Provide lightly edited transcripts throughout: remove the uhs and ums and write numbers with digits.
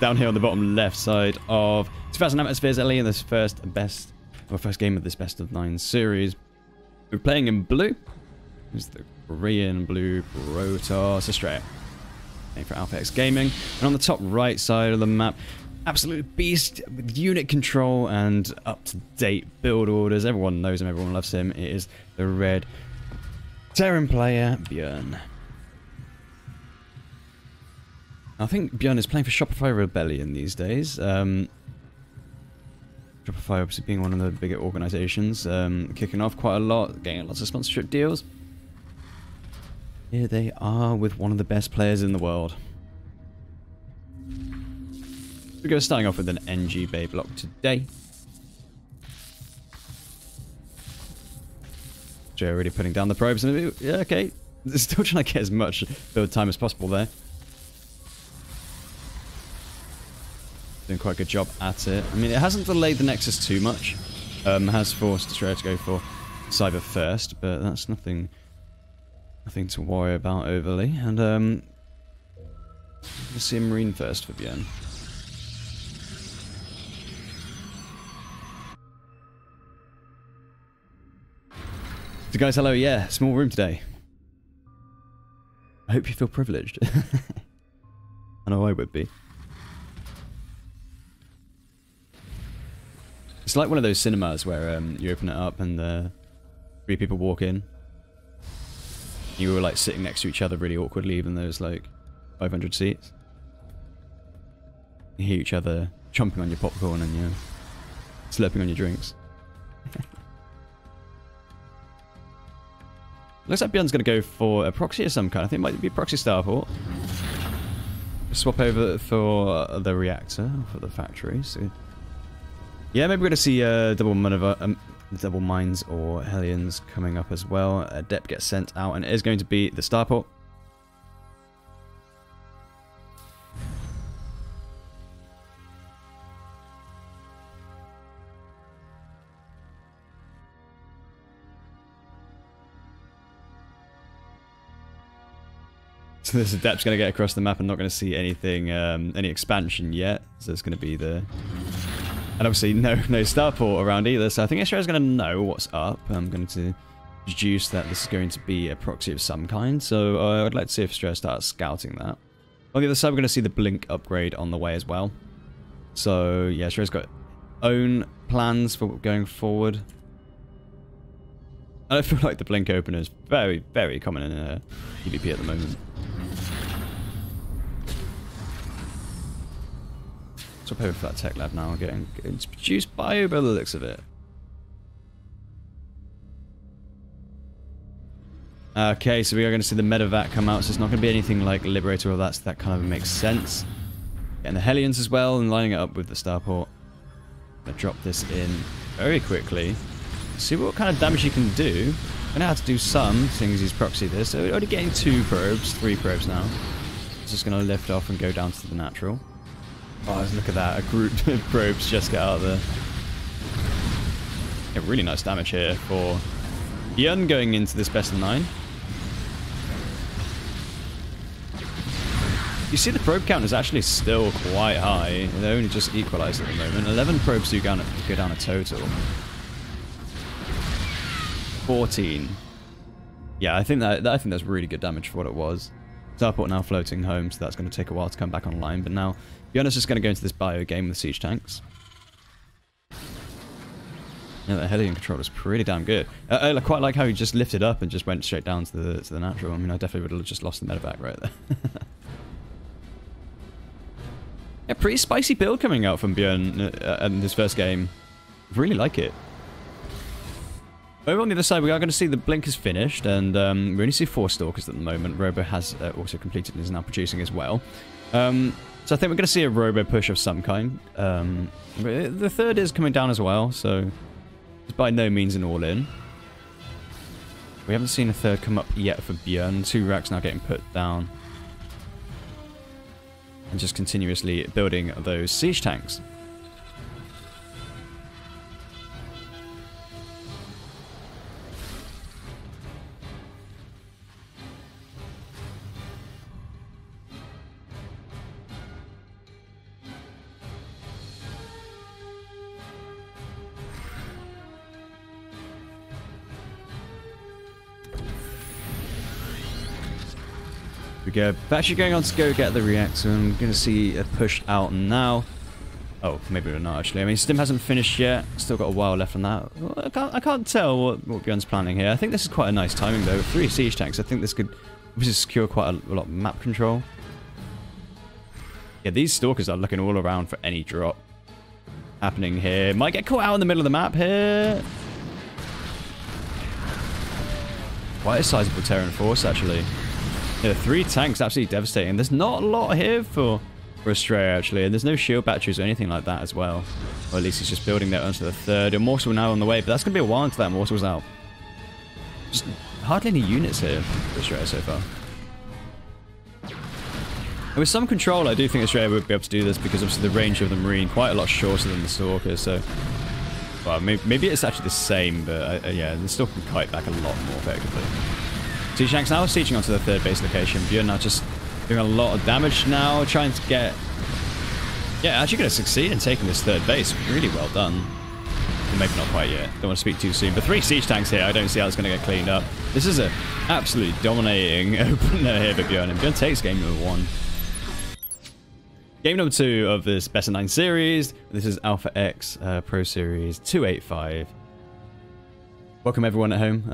down here on the bottom left side of 2,000 atmospheres early in this first game of this best of 9 series. We're playing in blue. Here's the Korean blue Protoss Astrea. For Alpha X Gaming. And on the top right side of the map, absolute beast with unit control and up-to-date build orders. Everyone knows him, everyone loves him. It is the red Terran player, Byun. I think Byun is playing for Shopify Rebellion these days. Shopify obviously being one of the bigger organizations, kicking off quite a lot, getting lots of sponsorship deals. Here they are with one of the best players in the world. We go starting off with an NG Bay block today. Joe already putting down the probes. And yeah, okay. They're still trying to get as much build time as possible there. Doing quite a good job at it. I mean, it hasn't delayed the Nexus too much. Has forced Astrea to go for Cyber first, but that's nothing to worry about overly. And let's see a Marine first for Byun. So guys, hello. Yeah, small room today. I hope you feel privileged. I know I would be. It's like one of those cinemas where you open it up and 3 people walk in. You were like sitting next to each other really awkwardly, even though there's like 500 seats. You hear each other chomping on your popcorn and you're slurping on your drinks. Looks like Byun's going to go for a proxy of some kind. I think it might be proxy starport. Swap over for the reactor for the factory. So yeah, maybe we're going to see double mines or Hellions coming up as well. A dep gets sent out, and it is going to be the starport. So this dep's going to get across the map and not going to see anything, any expansion yet. So it's going to be the... And obviously no starport around either, so I think Astrea is going to know what's up. I'm going to deduce that this is going to be a proxy of some kind, so I'd like to see if Astrea starts scouting that. On the other side, we're going to see the Blink upgrade on the way as well. So yeah, Astrea's got own plans for going forward. I feel like the Blink opener is very, very common in PvP at the moment. Swap over for that tech lab now, getting to produce bio by the looks of it. Okay, so we are going to see the medevac come out, so it's not going to be anything like Liberator or that kind of makes sense. Getting the Hellions as well and lining it up with the starport. Gonna drop this in very quickly. See what kind of damage he can do. Gonna have to do some, seeing as he's proxied this. So we're already getting 2 probes, 3 probes now. It's just gonna lift off and go down to the natural. Oh, look at that. A group of probes just get out of there. Yeah, really nice damage here for Byun going into this best of 9. You see the probe count is actually still quite high. They're only just equalized at the moment. 11 probes do go down a total. 14. Yeah, I think that's really good damage for what it was. Starport now floating home, so that's going to take a while to come back online. But now, Byun is just going to go into this bio game with siege tanks. Yeah, the Hellion control is pretty damn good. I quite like how he just lifted up and just went straight down to the natural. I mean, I definitely would have just lost the medevac right there. Yeah, pretty spicy build coming out from Byun in this first game. Really like it. Over on the other side, we are going to see the Blink is finished, and we only see 4 Stalkers at the moment. Robo has also completed and is now producing as well. So I think we're going to see a Robo push of some kind. The third is coming down as well, so it's by no means an all-in. We haven't seen a third come up yet for Byun. 2 racks now getting put down. And just continuously building those siege tanks. We go. We're actually going on to go get the reactor. I'm going to see a push out now. Oh, maybe we're not actually. I mean, Stim hasn't finished yet. Still got a while left on that. I can't tell what Byun's planning here. I think this is quite a nice timing though. 3 siege tanks. I think this could secure quite a lot of map control. Yeah, these stalkers are looking all around for any drop happening here. Might get caught out in the middle of the map here. Quite a sizable Terran force actually. Yeah, 3 tanks absolutely devastating. There's not a lot here for Astrea actually, and there's no shield batteries or anything like that as well. Or at least he's just building that onto the 3rd. Immortal now on the way, but that's going to be a while until that Immortal's out. Just hardly any units here for Astrea so far. And with some control, I do think Astrea would be able to do this because obviously the range of the Marine quite a lot shorter than the Stalker, so... Well, maybe it's actually the same, but yeah, the Stalker can kite back a lot more effectively. Siege tanks now sieging onto the 3rd base location. Byun now just doing a lot of damage now, trying to get... Yeah, actually going to succeed in taking this 3rd base. Really well done. Well, maybe not quite yet. Don't want to speak too soon. But 3 siege tanks here. I don't see how it's going to get cleaned up. This is an absolutely dominating opener here for Byun. And Byun takes game number 1. Game number 2 of this Best of 9 series. This is Alpha X Pro Series 285. Welcome everyone at home.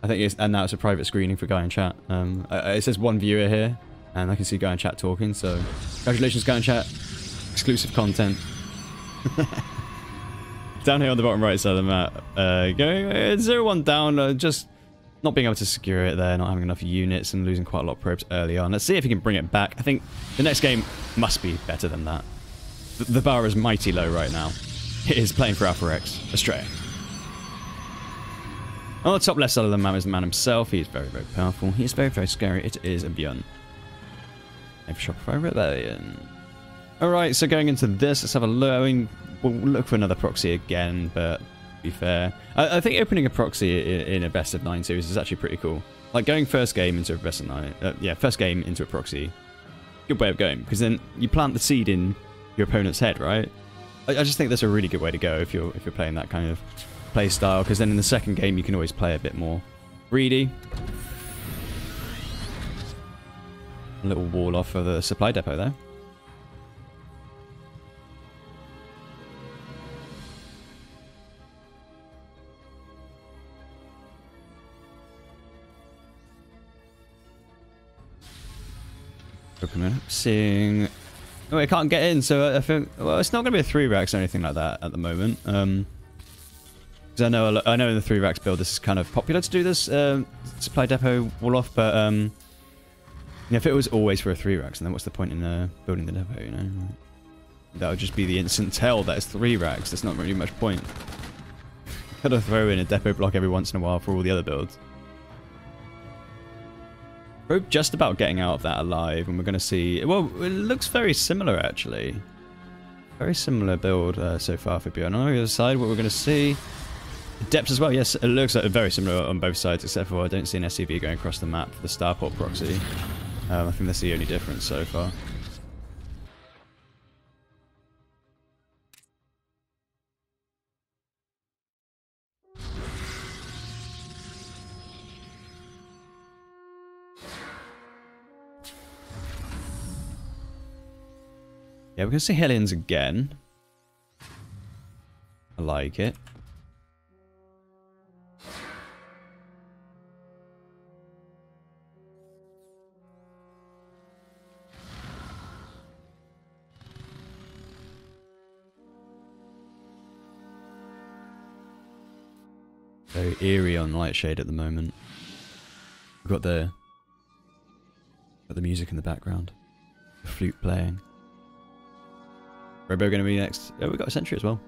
I think it's, and now it's a private screening for Guy in chat. It says 1 viewer here, and I can see Guy in chat talking, so congratulations Guy in chat. Exclusive content. Down here on the bottom right side of the map, going 0-1 down, just not being able to secure it there, not having enough units and losing quite a lot of probes early on. Let's see if he can bring it back. I think the next game must be better than that. The bar is mighty low right now. It is playing for Alpha X, Astrea. On the top left side of the map is the man himself. He is very, very powerful. He is very, very scary. It is a Byun. Maybe Shopify Rebellion. Alright, so going into this, let's have a look. I mean, we'll look for another proxy again, but to be fair, I think opening a proxy in a best of 9 series is actually pretty cool. Like going first game into a best of 9, yeah, first game into a proxy. Good way of going, because then you plant the seed in your opponent's head, right? I just think that's a really good way to go if you're playing that kind of play style, because then in the second game you can always play a bit more greedy. A little wall off of the supply depot there. Seeing... Oh, I can't get in, so I think... Well, it's not going to be a 3 racks or anything like that at the moment. Because I know in the 3 racks build this is kind of popular to do this supply depot wall off, but if it was always for a 3 racks, then what's the point in building the depot, you know? That would just be the instant tell that it's 3 racks. There's not really much point. Gotta throw in a depot block every once in a while for all the other builds. We're just about getting out of that alive, and we're going to see... Well, it looks very similar, actually. Very similar build so far for Byun. On the other side, what we're going to see... Depths as well, yes, it looks like very similar on both sides, except for I don't see an SCV going across the map for the Starport proxy. I think that's the only difference so far. Yeah, we're going to see Hellions again. I like it. Very eerie on Lightshade at the moment. We've got the music in the background. The flute playing. Robo going to be next. Oh, we've got a sentry as well.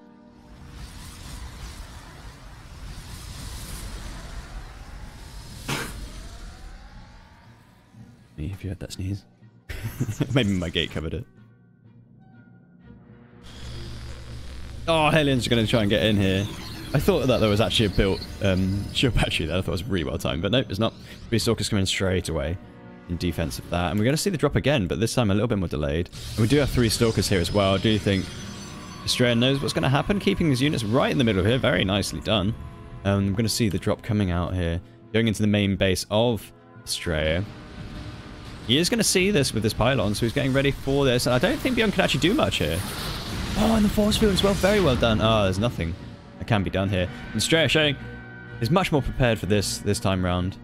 Me, if you heard that sneeze. Maybe my gate covered it. Oh, Hellions are going to try and get in here. I thought that there was actually a built shield battery there. I thought it was really well timed, but nope, it's not. Three Stalkers coming straight away in defense of that. And we're going to see the drop again, but this time a little bit more delayed. And we do have 3 Stalkers here as well. I do think Astrea knows what's going to happen, keeping his units right in the middle here. Very nicely done. We're going to see the drop coming out here, going into the main base of Astrea. He is going to see this with this pylon, so he's getting ready for this. And I don't think Byun can actually do much here. Oh, and the force field as well. Very well done. Oh, there's nothing that can be done here. And Astrea showing is much more prepared for this time round.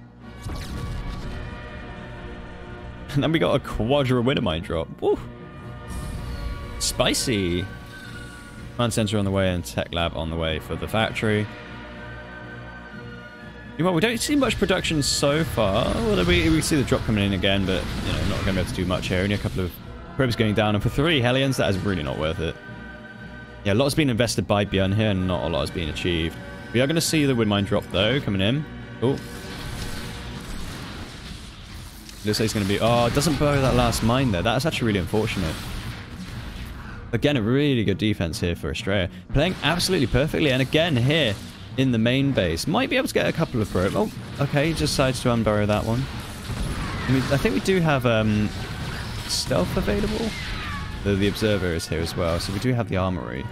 And then we got a Quadra Widowmine drop. Woo! Spicy! Command Center on the way and Tech Lab on the way for the factory. Well, we don't see much production so far. Well, we see the drop coming in again, but, you know, not going to be able to do much here. Only a couple of probes going down. And for 3 Hellions, that is really not worth it. Yeah, a lot has been invested by Byun here, and not a lot has been achieved. We are going to see the Widowmine drop, though, coming in. Oh. Looks like it's going to be... Oh, it doesn't blow that last mine there. That's actually really unfortunate. Again, a really good defense here for Astrea. Playing absolutely perfectly. And again, here in the main base. Might be able to get a couple of probes. Oh, okay. He decides to unburrow that one. I think we do have stealth available. The Observer is here as well. So we do have the Armory.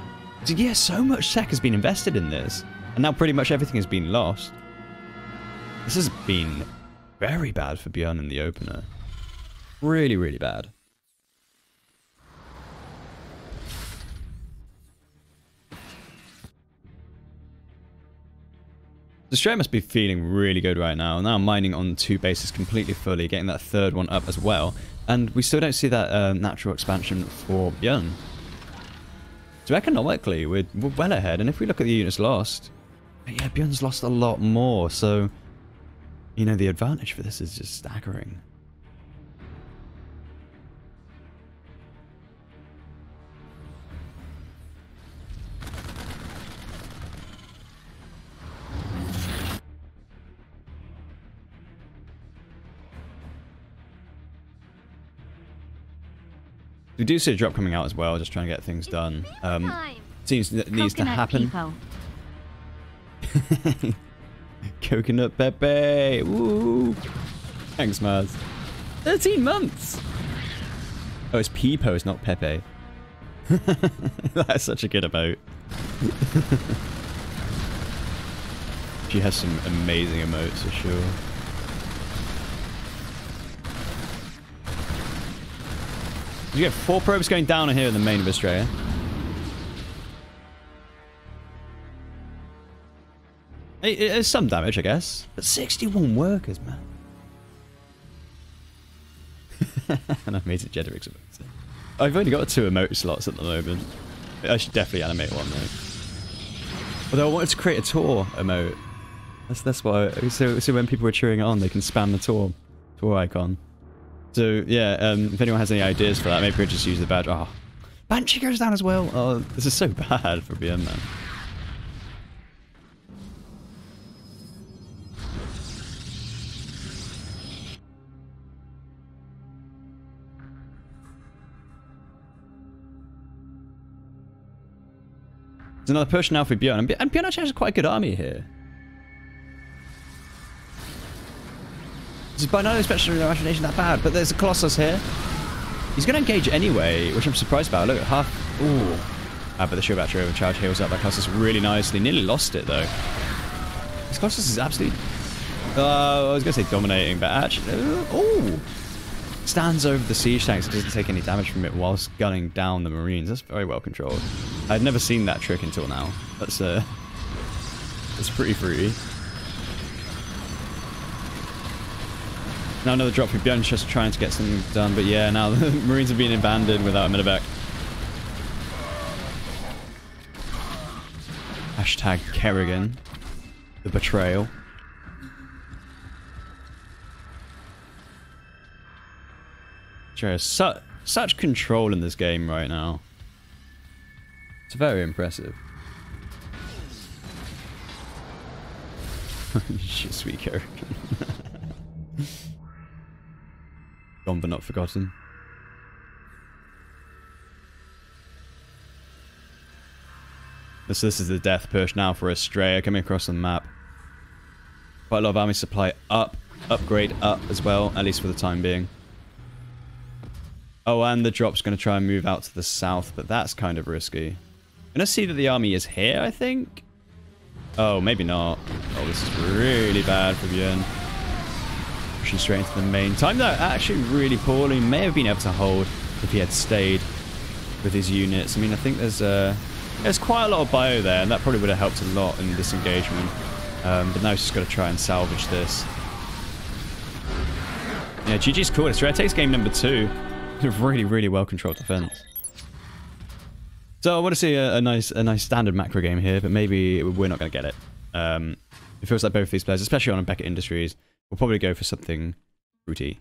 So yeah, so much tech has been invested in this. And now pretty much everything has been lost. This has been... very bad for Byun in the opener. Really, really bad. The Astrea must be feeling really good right now. Now mining on 2 bases completely fully, getting that 3rd one up as well. And we still don't see that natural expansion for Byun. So economically, we're well ahead. And if we look at the units lost, yeah, Byun's lost a lot more. So... you know, the advantage for this is just staggering. We do see a drop coming out as well, just trying to get things done. Seems that needs to happen. Coconut Pepe! Woo! Thanks, Maz. 13 months! Oh, it's Peepo, it's not Pepe. That's such a good emote. She has some amazing emotes for sure. You get 4 probes going down here in the main of Astrea. It's some damage, I guess. But 61 workers, man. And I made it Jeddrix about it. I've only got 2 emote slots at the moment. I should definitely animate one, though. Although I wanted to create a tour emote. That's why. So when people were cheering it on, they can spam the tour icon. So yeah, if anyone has any ideas for that, maybe we'll just use the badge. Oh, Banshee goes down as well. Oh, this is so bad for BM, man. There's another push now for Byun, and Byun actually has quite a good army here. By no special imagination that bad, but there's a Colossus here. He's going to engage anyway, which I'm surprised about. Look, half... Ooh. But the shield battery overcharge heals up that Colossus really nicely. Nearly lost it, though. This Colossus is absolutely... I was going to say dominating, but actually... Oh! Stands over the siege tanks and doesn't take any damage from it whilst gunning down the Marines. That's very well controlled. I'd never seen that trick until now. That's pretty fruity. Now another drop for Byun, just trying to get something done, but yeah, now the Marines are being abandoned without a medevac. Hashtag Kerrigan. The betrayal. Such control in this game right now. It's very impressive. Sweet Kerrigan. Gone but not forgotten. This is the death push now for Astrea coming across the map. Quite a lot of army supply upgrade up as well, at least for the time being. Oh, and the drop's going to try and move out to the south, but that's kind of risky. I'm going to see that the army is here, I think. Oh, maybe not. Oh, this is really bad for Byun. pushing straight into the main. Timed that actually really poorly. May have been able to hold if he had stayed with his units. I mean, I think there's quite a lot of bio there, and that probably would have helped a lot in this engagement. But now he's just got to try and salvage this. Yeah, GG's cool. Astrea takes game number 2. Really, really well-controlled defense. So I want to see a nice standard macro game here, but maybe we're not going to get it. It feels like both these players, especially on Beckett Industries, will probably go for something fruity.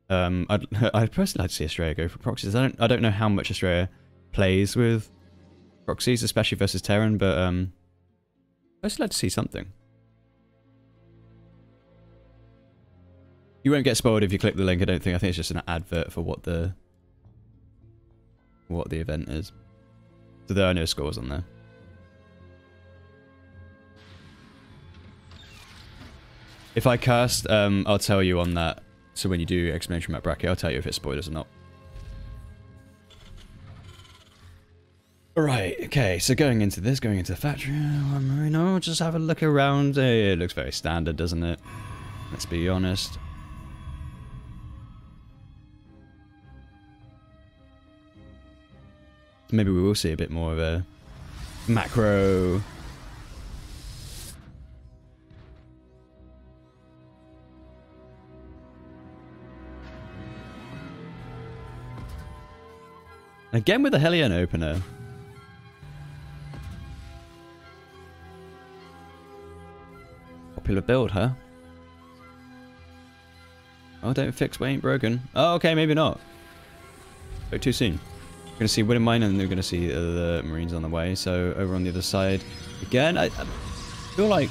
I'd personally like to see Astrea go for proxies. I don't know how much Astrea plays with proxies, especially versus Terran, but I'd just like to see something. You won't get spoiled if you click the link, I don't think. I think it's just an advert for what the event is. So there are no scores on there. If I cast, I'll tell you on that. So when you do exclamation mark bracket, I'll tell you if it's spoilers or not. Alright, okay, so going into the factory, Marino, just have a look around. It looks very standard, doesn't it? Let's be honest. Maybe we will see a bit more of a macro. Again with the Hellion opener. Popular build, huh? Oh, don't fix what ain't broken. Oh, okay, maybe not. But too soon. We're going to see Wind Mine, and we're going to see the Marines on the way. So over on the other side, again, I feel like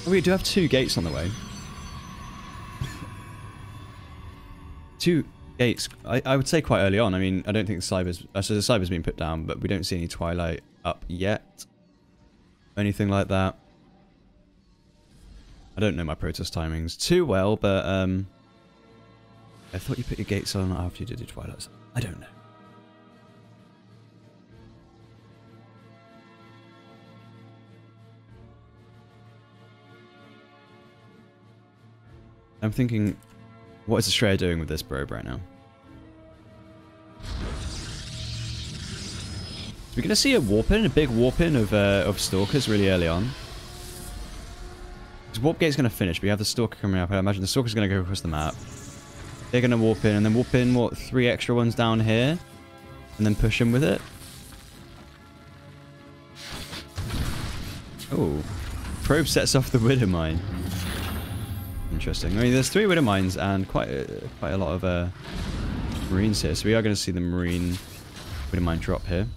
we do have 2 gates on the way. 2 gates. I would say quite early on. I mean, I don't think the Cyber's been put down, but we don't see any Twilight up yet. Anything like that. I don't know my Protoss timings too well, but I thought you put your gates on after you did your Twilight. I don't know. I'm thinking, what is Astrea doing with this probe right now? So we're going to see a big warp in of Stalkers really early on. This warp gate's going to finish, but you have the Stalker coming up. I imagine the Stalker's going to go across the map. They're going to warp in, and then warp in, what, 3 extra ones down here? And then push him with it? Oh. Probe sets off the Widow Mine. Interesting. I mean, there's 3 Widow Mines and quite a lot of Marines here, so we are going to see the Marine Widow Mine drop here.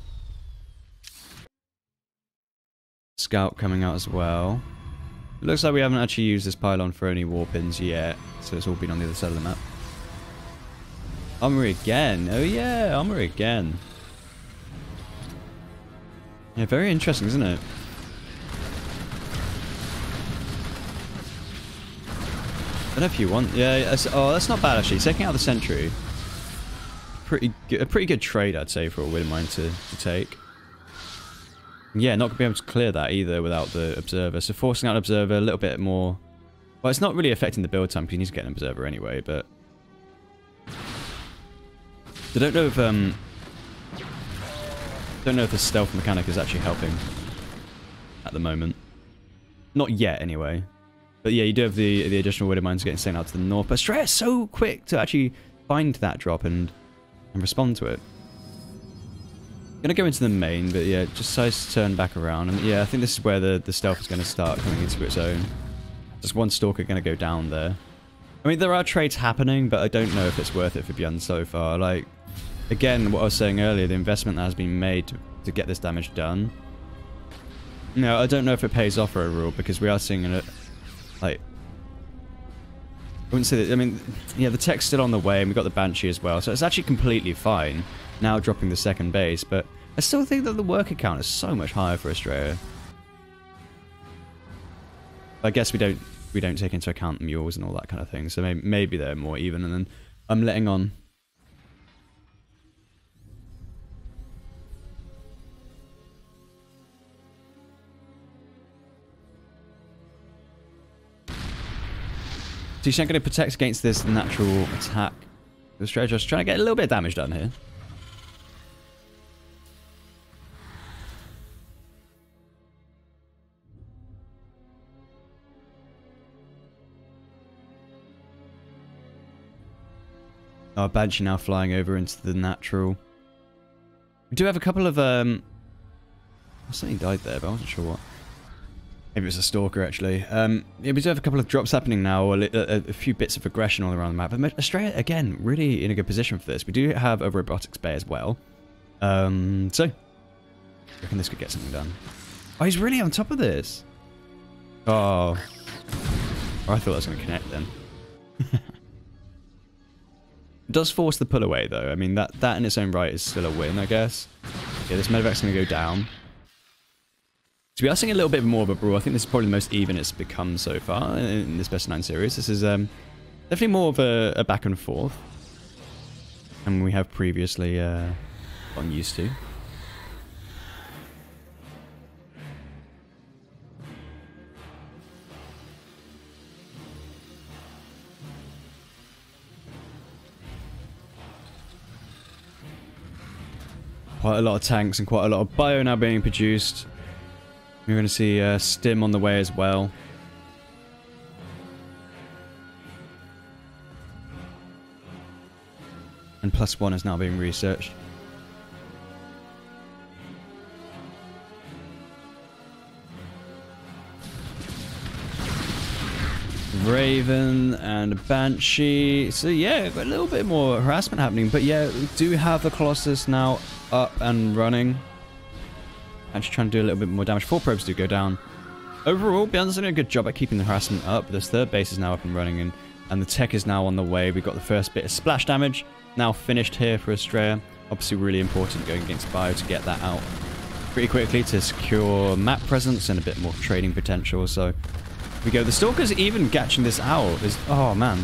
Scout coming out as well. It looks like we haven't actually used this pylon for any warp-ins yet, so it's all been on the other side of the map. Armory again. Oh yeah, Armory again. Yeah, very interesting, isn't it? I don't know if you want... Yeah, oh, that's not bad, actually. Taking out the Sentry. A pretty good trade, I'd say, for a Widow Mine to take. Yeah, not going to be able to clear that either without the Observer. So forcing out an Observer a little bit more... Well, it's not really affecting the build time because you need to get an Observer anyway, but... I don't know if... don't know if the stealth mechanic is actually helping at the moment. Not yet, anyway. But yeah, you do have the additional Widow Mines getting sent out to the north. But Astrea is so quick to actually find that drop and respond to it. Gonna go into the main, but yeah, just decides to turn back around. And yeah, I think this is where the stealth is going to start coming into its own. Just one Stalker going to go down there. I mean, there are trades happening, but I don't know if it's worth it for Byun so far. Like, again, what I was saying earlier, the investment that has been made to get this damage done. No, I don't know if it pays off overall, because we are seeing it. Like, I wouldn't say that, I mean, yeah, the tech's still on the way, and we've got the Banshee as well, so it's actually completely fine, now dropping the second base, but I still think that the worker count is so much higher for Astrea. I guess we don't take into account mules and all that kind of thing, so maybe they're more even, and then I'm letting on. She's not going to protect against this natural attack. The Astrea just trying to get a little bit of damage done here. Our Banshee now flying over into the natural. We do have a couple of something died there, but I wasn't sure what. Maybe it was a Stalker, actually. Yeah, we do have a couple of drops happening now, a few bits of aggression all around the map. But Astrea, again, really in a good position for this. We do have a Robotics Bay as well. So, I reckon this could get something done. Oh, he's really on top of this. Oh. I thought I was going to connect then. It does force the pull away, though. I mean, that in its own right is still a win, I guess. Yeah, this medevac's going to go down. So we are seeing a little bit more of a brawl. I think this is probably the most even it's become so far in this Best of 9 series. This is definitely more of a back and forth than we have previously gotten used to. Quite a lot of tanks and quite a lot of bio now being produced. We're going to see Stim on the way as well. And +1 is now being researched. Raven and a Banshee. So yeah, a little bit more harassment happening. But yeah, we do have the Colossus now up and running. Actually trying to do a little bit more damage. 4 probes do go down. Overall, Byun's doing a good job at keeping the harassment up. This third base is now up and running, and the tech is now on the way. We've got the first bit of splash damage now finished here for Astrea. Obviously really important going against Bio to get that out pretty quickly to secure map presence and a bit more trading potential. So we go. The Stalker's even catching this out. Oh man.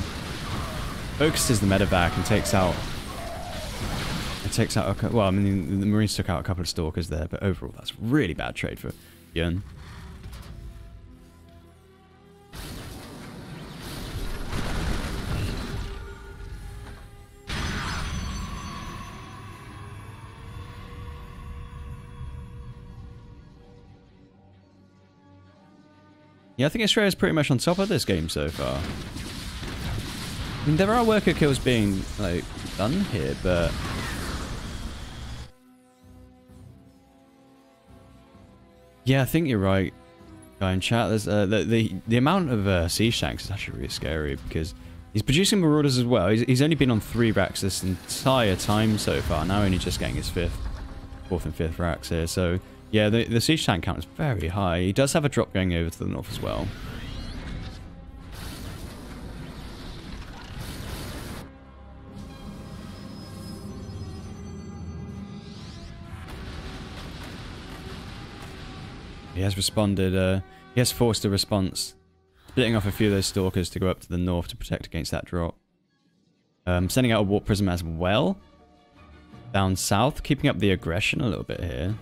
Focuses the medevac and takes out... well, I mean, the Marines took out a couple of Stalkers there, but overall, that's really bad trade for Byun. Yeah, I think Astrea is pretty much on top of this game so far. I mean, there are worker kills being, like, done here, but... yeah, I think you're right, guy in chat. There's the amount of siege tanks is actually really scary because he's producing marauders as well. He's only been on 3 racks this entire time so far. Now only just getting his 4th and 5th racks here. So yeah, the siege tank count is very high. He does have a drop going over to the north as well. He has responded, he has forced a response, splitting off a few of those Stalkers to go up to the north to protect against that drop. Sending out a Warp Prism as well, down south, keeping up the aggression a little bit here.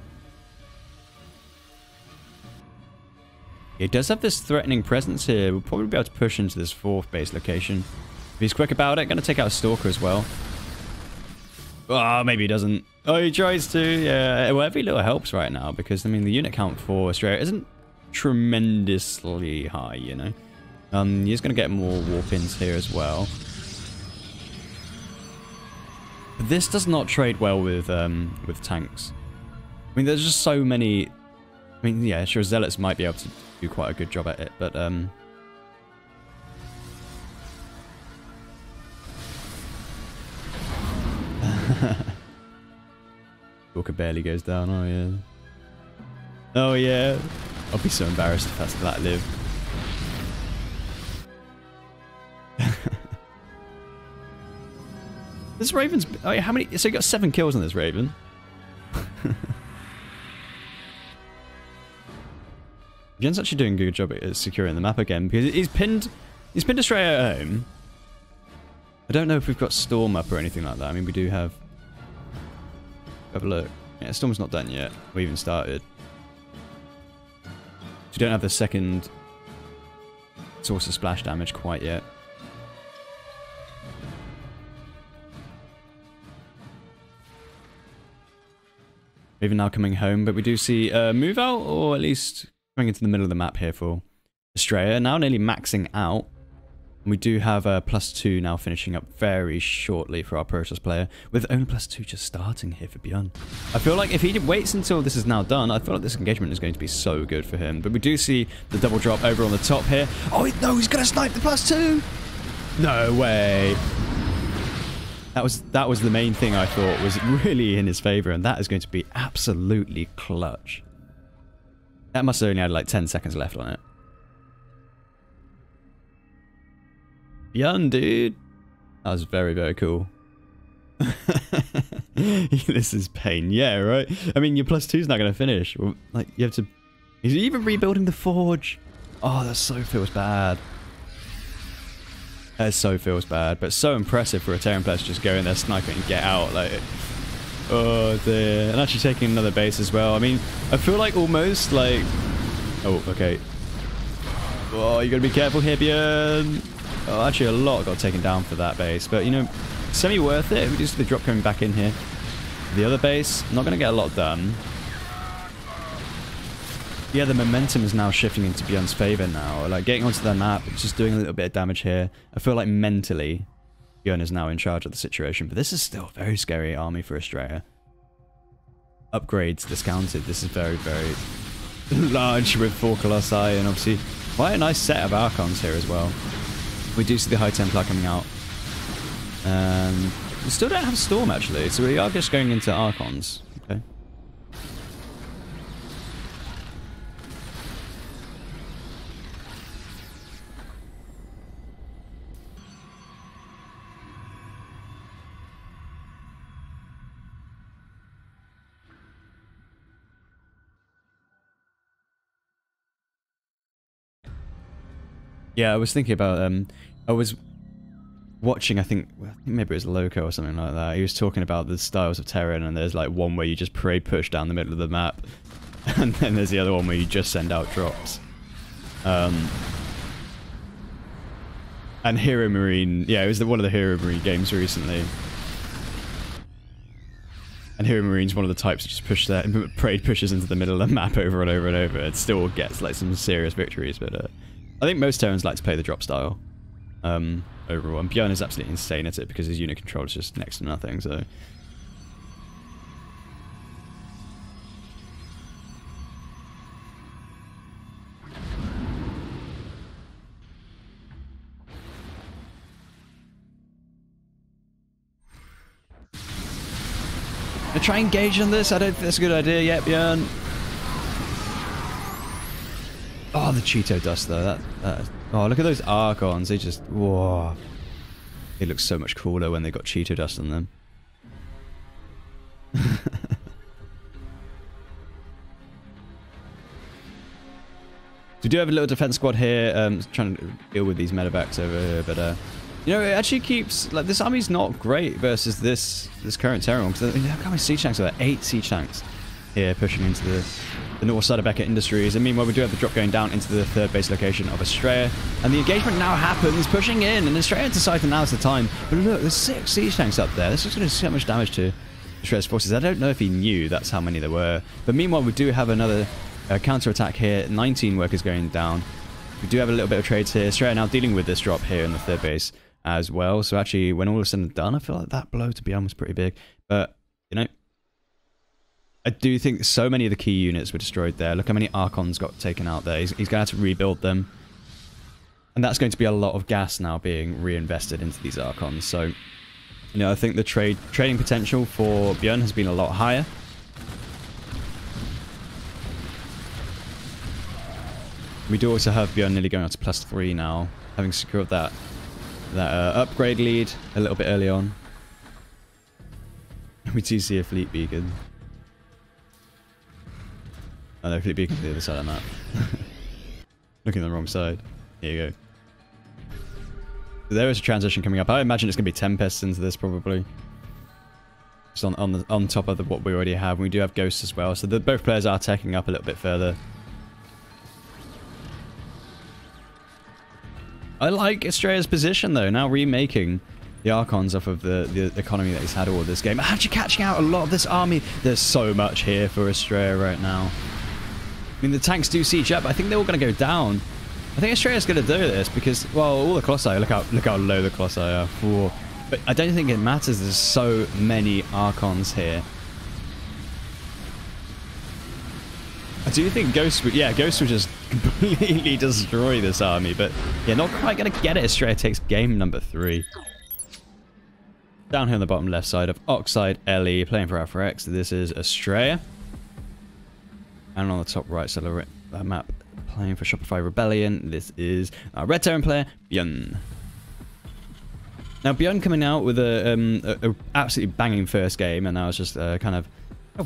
He does have this threatening presence here. We'll probably be able to push into this 4th base location. If he's quick about it, going to take out a Stalker as well. Oh, maybe he doesn't. Oh, he tries to. Yeah, well, every little helps right now because, I mean, the unit count for Astrea isn't tremendously high, you know. He's going to get more warp-ins here as well. But this does not trade well with tanks. I mean, there's just so many... I mean, yeah, sure, Zealots might be able to do quite a good job at it, but... Walker barely goes down. Oh yeah. Oh yeah. I'll be so embarrassed if that's that live. This Raven's... oh yeah, how many... so you got 7 kills on this Raven. Jen's actually doing a good job at securing the map again because he's pinned Astrea at home. I don't know if we've got Storm up or anything like that. I mean, we do have... have a look. Yeah, Storm's not done yet. We even started. So we don't have the second source of splash damage quite yet. Even now coming home, but we do see move out, or at least coming into the middle of the map here for Astrea. Now nearly maxing out. We do have a +2 now finishing up very shortly for our Protoss player, with only +2 just starting here for Byun. I feel like if he waits until this is now done, I feel like this engagement is going to be so good for him. But we do see the double drop over on the top here. Oh, no, he's going to snipe the +2! No way! That was the main thing I thought was really in his favor, and that is going to be absolutely clutch. That must have only had like 10 seconds left on it. Byun, dude. That was very, very cool. This is pain. Yeah, right? I mean, your +2's not going to finish. Well, like, you have to... He's even rebuilding the forge. Oh, that so feels bad. That so feels bad. But so impressive for a Terran player to just go in there, snipe it, and get out. Like, oh, dear. And actually taking another base as well. I mean, I feel like almost, like... Oh, okay. Oh, you got to be careful here, Byun. Oh, actually, a lot got taken down for that base. But, you know, semi-worth it. We just see the drop coming back in here. The other base, not going to get a lot done. Yeah, the momentum is now shifting into Byun's favor now. Like, getting onto the map, just doing a little bit of damage here. I feel like mentally, Byun is now in charge of the situation. But this is still a very scary army for Astrea. Upgrades discounted. This is very, very large with 4 Colossi. And obviously, quite a nice set of Archons here as well. We do see the High Templar coming out. We still don't have Storm, actually, so we are just going into Archons. Okay. Yeah, I was thinking about, I was watching, I think maybe it was Loco or something like that. He was talking about the styles of Terran, and there's like one where you just parade push down the middle of the map, and then there's the other one where you just send out drops. And Hero Marine, yeah, it was one of the Hero Marine games recently. And Hero Marine's one of the types that just push their parade pushes into the middle of the map over and over and over. It still gets like some serious victories, but I think most Terrans like to play the drop style overall. And Byun is absolutely insane at it because his unit control is just next to nothing, so... I try and engage on this. I don't think that's a good idea yet, Byun. Oh, the Cheeto dust though. Oh, look at those Archons. They just... Whoa. They look so much cooler when they got Cheeto dust on them. We do have a little defense squad here, trying to deal with these medevacs over here, but you know, it actually keeps, like, this army's not great versus this current Terran one, because look how many siege tanks are there. 8 siege tanks here pushing into the north side of Beckett Industries, and meanwhile we do have the drop going down into the 3rd base location of Astrea, and the engagement now happens, pushing in, and Astrea decides that now is the time. But look, there's 6 siege tanks up there. This is going to do so much damage to Astrea's forces. I don't know if he knew that's how many there were, but meanwhile we do have another counter-attack here. 19 workers going down. We do have a little bit of trades here. Astrea now dealing with this drop here in the 3rd base as well. So actually, when all is said and done, I feel like that blow to Byun was pretty big. But, you know, I do think so many of the key units were destroyed there. Look how many Archons got taken out there. He's going to have to rebuild them. And that's going to be a lot of gas now being reinvested into these Archons. So, you know, I think the trading potential for Byun has been a lot higher. We do also have Byun nearly going up to +3 now, having secured that upgrade lead a little bit early on. We do see a fleet beacon. Oh no, fleet beacon to the other side of the map. Looking on the wrong side. Here you go. So there is a transition coming up. I imagine it's going to be Tempests into this probably. Just on top of what we already have. We do have Ghosts as well, so both players are taking up a little bit further. I like Astrea's position though, now remaking the Archons off of the economy that he's had all of this game. Actually catching out a lot of this army. There's so much here for Astrea right now. I mean, the tanks do siege up, but I think they're all going to go down. I think Astrea's going to do this because, well, all the Colossi, look how low the Colossi are. Whoa. But I don't think it matters. There's so many Archons here. I do think Ghost would just completely destroy this army, but yeah, not quite going to get it. Astrea takes game number 3. Down here on the bottom left side of Oxide LE, playing for Alpha X, this is Astrea. And on the top right side of the map, playing for Shopify Rebellion, this is our Red Terran player, Byun. Now, Byun coming out with a absolutely banging first game, and now it's just kind of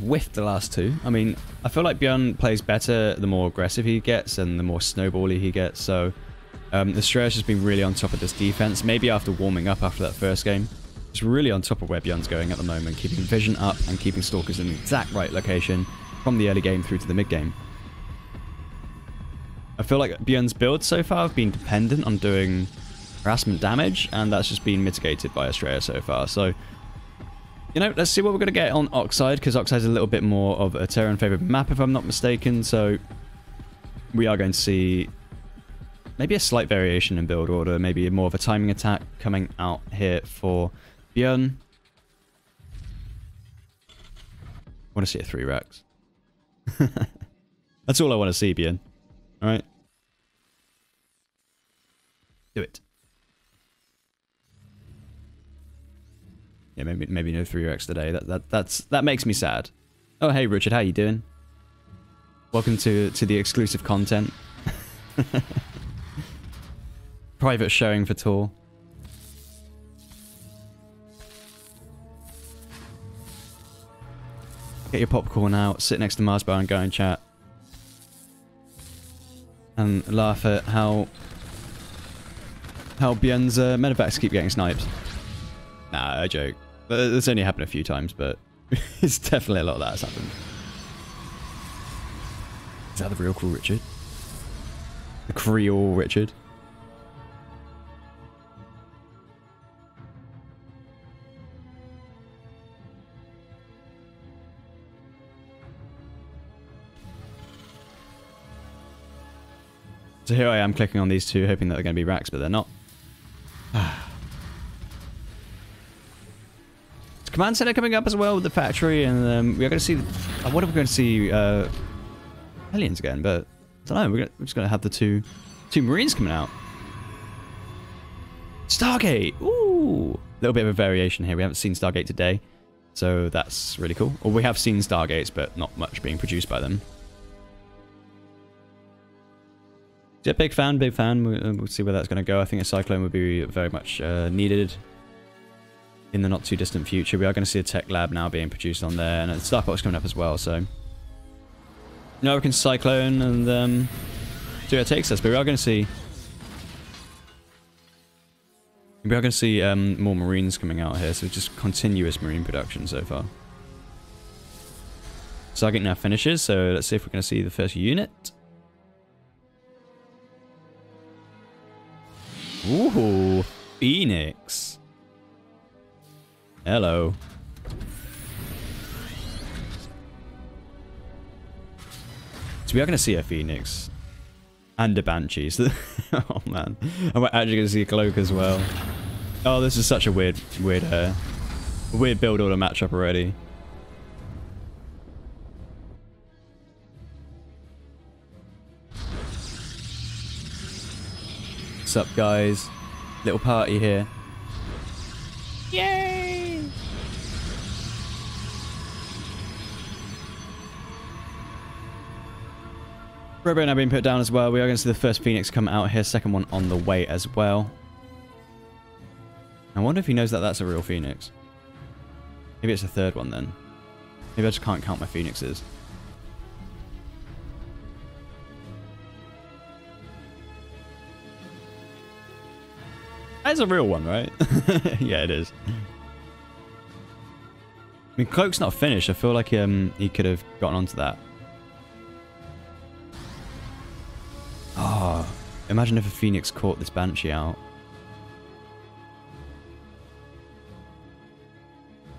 whiffed the last 2. I mean, I feel like Byun plays better the more aggressive he gets and the more snowbally he gets, so Astrea's just been really on top of this defense, maybe after warming up after that first game. It's really on top of where Byun's going at the moment, keeping vision up and keeping Stalkers in the exact right location from the early game through to the mid game. I feel like Byun's builds so far have been dependent on doing harassment damage, and that's just been mitigated by Astrea so far. So, you know, let's see what we're going to get on Oxide, because Oxide's a little bit more of a Terran favored map, if I'm not mistaken. So, we are going to see maybe a slight variation in build order, maybe more of a timing attack coming out here for Byun. I want to see a 3 racks. That's all I want to see, Byun. Alright. Do it. Yeah, maybe no 3 racks today. That makes me sad. Oh, hey Richard, how you doing? Welcome to the exclusive content. Private showing for Tor. Get your popcorn out, sit next to Mars Bar and go and chat. And laugh at how Byun's medevacs keep getting sniped. Nah, I joke. It's only happened a few times, but it's definitely a lot of that has happened. Is that the real cool Richard? The Creole Richard? So here I am clicking on these 2, hoping that they're going to be racks, but they're not. Command center coming up as well with the factory, and we are going to see. What are we going to see? Aliens again, but I don't know. We're just going to have the two Marines coming out. Stargate. Ooh, a little bit of a variation here. We haven't seen Stargate today, so that's really cool. Or we have seen Stargates, but not much being produced by them. Yeah, big fan, big fan. We'll see where that's going to go. I think a Cyclone would be very much needed in the not too distant future. We are going to see a tech lab now being produced on there, and a Starbox coming up as well. So, we can Cyclone and see where it takes us. But we are going to see more Marines coming out here. So just continuous Marine production so far. Stargate now finishes. So let's see if we're going to see the first unit. Ooh, Phoenix. Hello. So we are going to see a Phoenix. And a Banshee. So oh man. And we're actually going to see a Cloak as well. Oh, this is such a weird build order matchup already. What's up, guys? Little party here. Yay! Robo now being put down as well. We are going to see the first Phoenix come out here. Second one on the way as well. I wonder if he knows that that's a real Phoenix. Maybe it's the third one then. Maybe I just can't count my Phoenixes. That's a real one, right? Yeah, it is. I mean, Cloak's not finished. I feel like he could have gotten onto that. Oh, imagine if a Phoenix caught this Banshee out.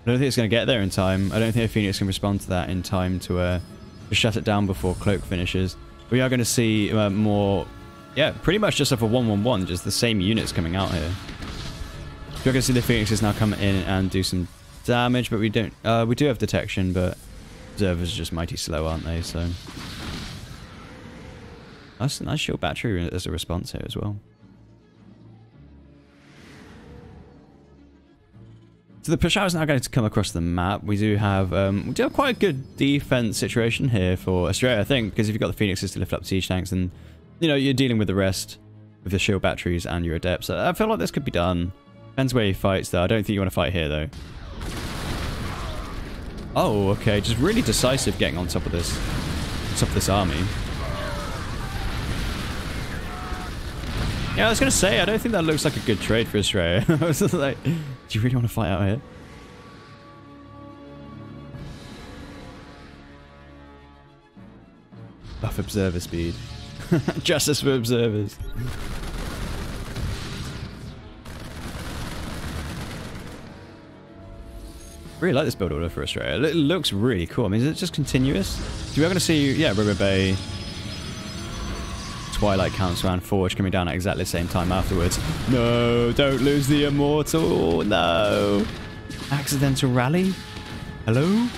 I don't think it's going to get there in time. I don't think Phoenix can respond to that in time to shut it down before Cloak finishes. We are going to see more... Yeah, pretty much just off a 1-1-1, just the same units coming out here. You're going to see the Phoenixes now come in and do some damage, but we don't... we do have detection, but observers are just mighty slow, aren't they? So that's a nice shield battery as a response here as well. So the push out is now going to come across the map. We do have quite a good defense situation here for Astrea, I think, because if you've got the Phoenixes to lift up siege tanks, and you know you're dealing with the rest with the shield batteries and your adepts. I feel like this could be done. Depends where he fights, though. I don't think you want to fight here, though. Oh, okay. Just really decisive getting on top of this army. Yeah, I was going to say, I don't think that looks like a good trade for Astrea. I was just like, do you really want to fight out here? Buff observer speed. Justice for observers. Really like this build order for Astrea. It looks really cool. I mean, is it just continuous? We're going to see, yeah, River Bay, Twilight Council, and Forge coming down at exactly the same time afterwards. No, don't lose the Immortal. No. Accidental rally? Hello?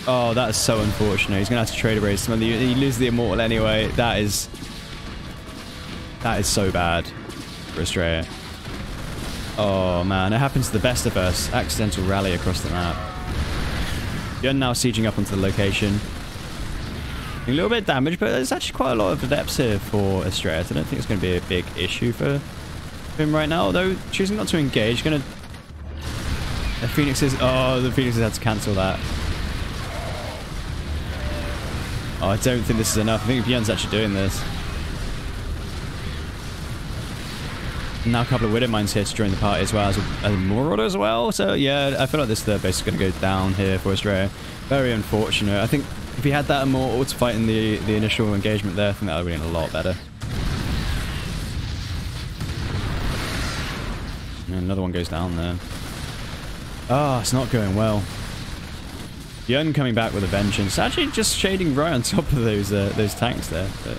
Oh, that is so unfortunate. He's going to have to trade a race. He loses the Immortal anyway. That is so bad for Astrea. Oh man, it happens to the best of us. Accidental rally across the map. Byun now sieging up onto the location. A little bit of damage, but there's actually quite a lot of adepts here for Astrea. I don't think it's going to be a big issue for him right now. Although choosing not to engage, going to... The Phoenixes... Oh, the Phoenixes had to cancel that. Oh, I don't think this is enough. I think Byun's actually doing this. Now a couple of Widow Mines here to join the party as well as a Marauder as well. So yeah, I feel like this third base is going to go down here for Astrea. Very unfortunate. I think if he had that Immortal to fight in the initial engagement there, I think that would have been a lot better. And another one goes down there. Oh, it's not going well. Byun coming back with a vengeance. Actually just shading right on top of those tanks there. But,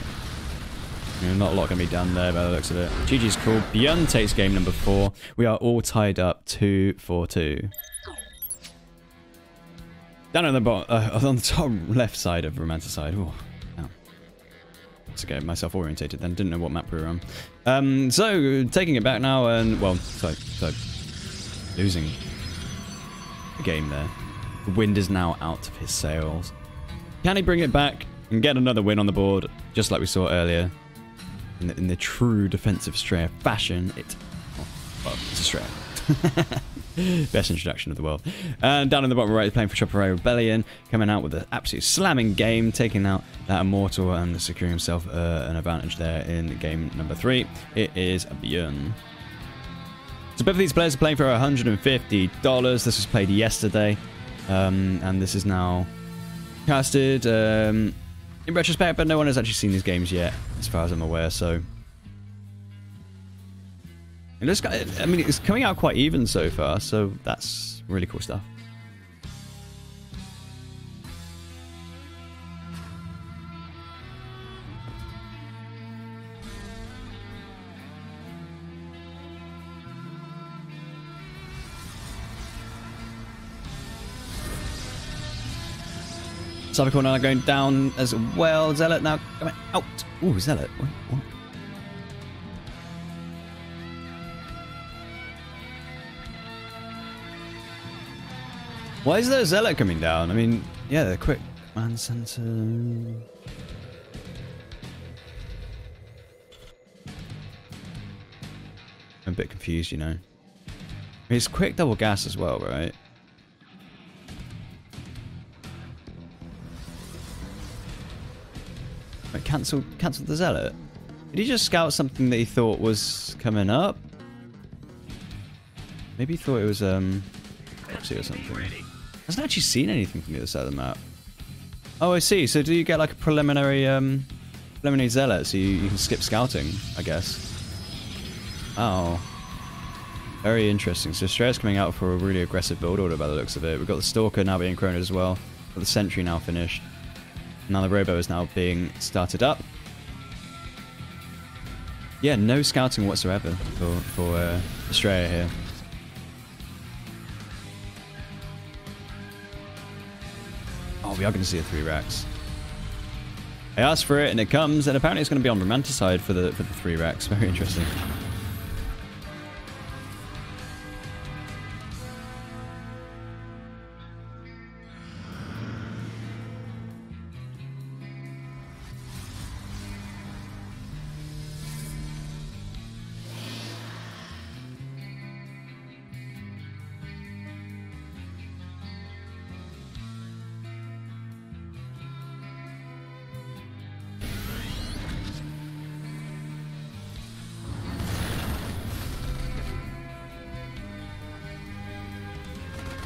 you know, not a lot going to be done there by the looks of it. GG's cool. Byun takes game number 4. We are all tied up 2-4-2. Down on the bottom, on the top left side of Romanticide. Oh, no. Let's get myself orientated then. Didn't know what map we were on. So taking it back now, and well, so losing the game there. The wind is now out of his sails. Can he bring it back and get another win on the board, just like we saw earlier? In the true defensive Astrea fashion, it's Astrea. Best introduction of the world. And down in the bottom right, playing for Chopper Rebellion, coming out with an absolute slamming game, taking out that Immortal and securing himself an advantage there in game number 3. It is Byun. So both of these players are playing for $150. This was played yesterday, and this is now casted in retrospect, but no one has actually seen these games yet, as far as I'm aware, so... It looks, I mean, it's coming out quite even so far, so that's really cool stuff. Cybercore now going down as well. Zealot now coming out. Ooh, Zealot. What? Why is there a Zealot coming down? I mean, yeah, they're quick. Man Center. I'm a bit confused, you know. I mean, it's quick double gas as well, right? Wait, cancelled the Zealot? Did he just scout something that he thought was coming up? Maybe he thought it was proxy or something. Hasn't actually seen anything from the other side of the map. Oh, I see. So do you get like a preliminary Zealot so you can skip scouting, I guess? Oh. Very interesting. So Astrea's coming out for a really aggressive build order by the looks of it. We've got the Stalker now being chroned as well. Got the Sentry now finished. Now the Robo is now being started up. Yeah, no scouting whatsoever for Astrea here. Oh, we are going to see a 3 racks. I asked for it and it comes, and apparently it's going to be on Romanticide for the 3 racks. Very interesting.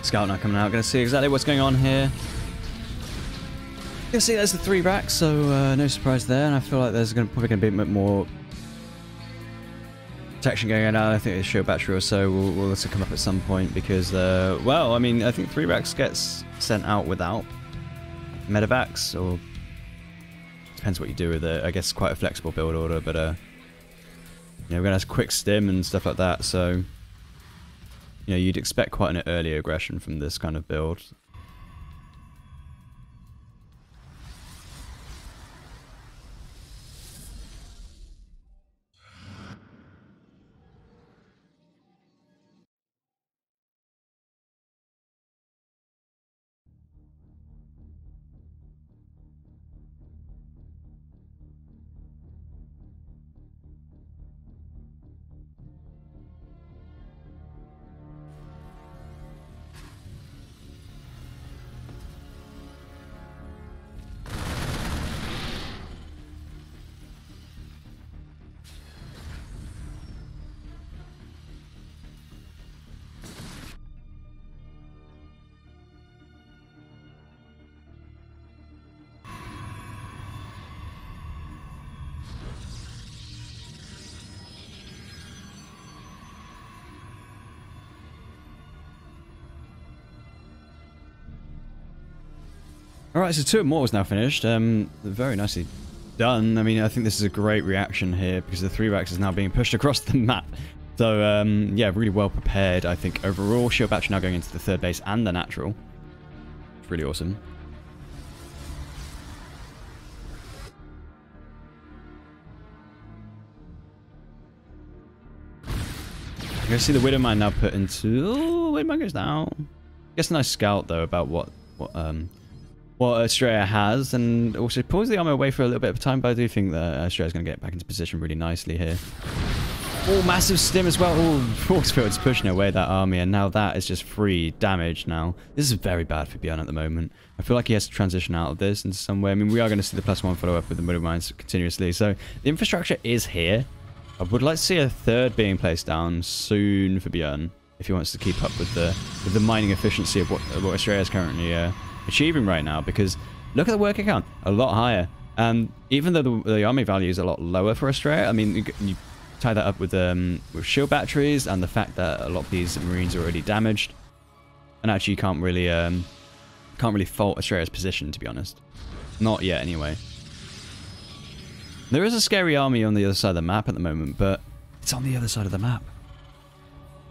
Scout now coming out. Gonna see exactly what's going on here. Gonna see there's the 3 racks, so no surprise there. And I feel like there's probably gonna be a bit more protection going on. I think the show battery or so will also come up at some point because, well, I mean, I think 3 racks gets sent out without medevacs, or depends what you do with it. I guess quite a flexible build order, but you know, we're gonna have quick stim and stuff like that, so. You know, you'd expect quite an early aggression from this kind of build. Alright, so 2 Immortals now finished. Very nicely done. I mean, I think this is a great reaction here because the 3 racks is now being pushed across the map. So, yeah, really well prepared, I think, overall. Shield Battery now going into the 3rd base and the natural. It's really awesome. You're going to see the Widowmine now put into... Oh, Widowmine goes down. Gets a nice scout, though, about what Astrea has, and also pulls the armor away for a little bit of time, but I do think that Astrea is going to get back into position really nicely here. Oh, massive stim as well. Oh, Forcefield's pushing away that army, and now that is just free damage now. This is very bad for Byun at the moment. I feel like he has to transition out of this into some way. I mean, we are going to see the +1 follow-up with the Widowmines continuously, so the infrastructure is here. I would like to see a 3rd being placed down soon for Byun, if he wants to keep up with the mining efficiency of what Astrea is currently achieving right now, because look at the worker count, a lot higher. And even though the army value is a lot lower for Astrea, I mean, you tie that up with shield batteries and the fact that a lot of these marines are already damaged, and actually you can't really fault Astrea's position, to be honest. Not yet, anyway. There is a scary army on the other side of the map at the moment, but it's on the other side of the map,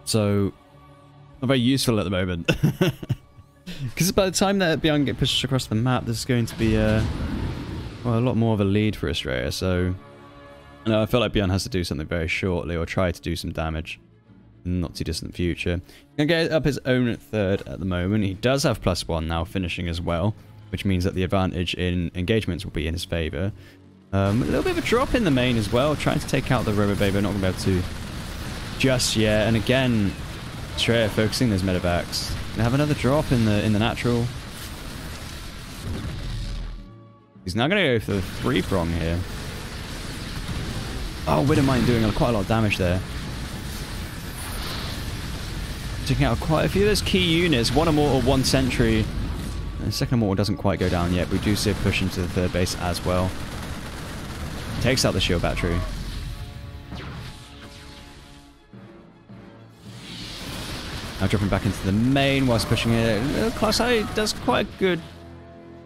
so not very useful at the moment. Because by the time that Byun get pushed across the map, there's going to be well, a lot more of a lead for Astrea. So I feel like Byun has to do something very shortly, or try to do some damage in the not too distant future. He's going to get up his own 3rd at the moment. He does have +1 now finishing as well, which means that the advantage in engagements will be in his favour. A little bit of a drop in the main as well, trying to take out the Robo Baby, not going to be able to just yet. And again, Astrea focusing those medevacs. Gonna have another drop in the natural. He's now gonna go for the 3-prong here. Oh, Widowmine doing quite a lot of damage there. Taking out quite a few of those key units. 1 Immortal, 1 Sentry. And the 2nd Immortal doesn't quite go down yet. We do see a push into the 3rd base as well. Takes out the shield battery. Now dropping back into the main whilst pushing it. Class A does quite a good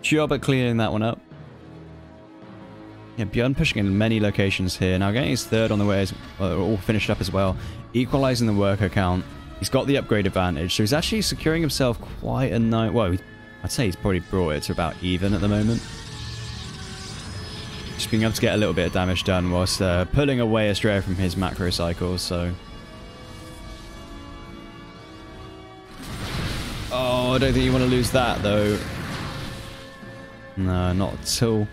job at cleaning that one up. Yeah, Byun pushing in many locations here. Now getting his third on the way, all finished up as well. Equalizing the worker count. He's got the upgrade advantage, so he's actually securing himself quite a nice... Well, I'd say he's probably brought it to about even at the moment. Just being able to get a little bit of damage done whilst pulling away Astrea from his macro cycles, so... Oh, I don't think you want to lose that, though. No, not at all.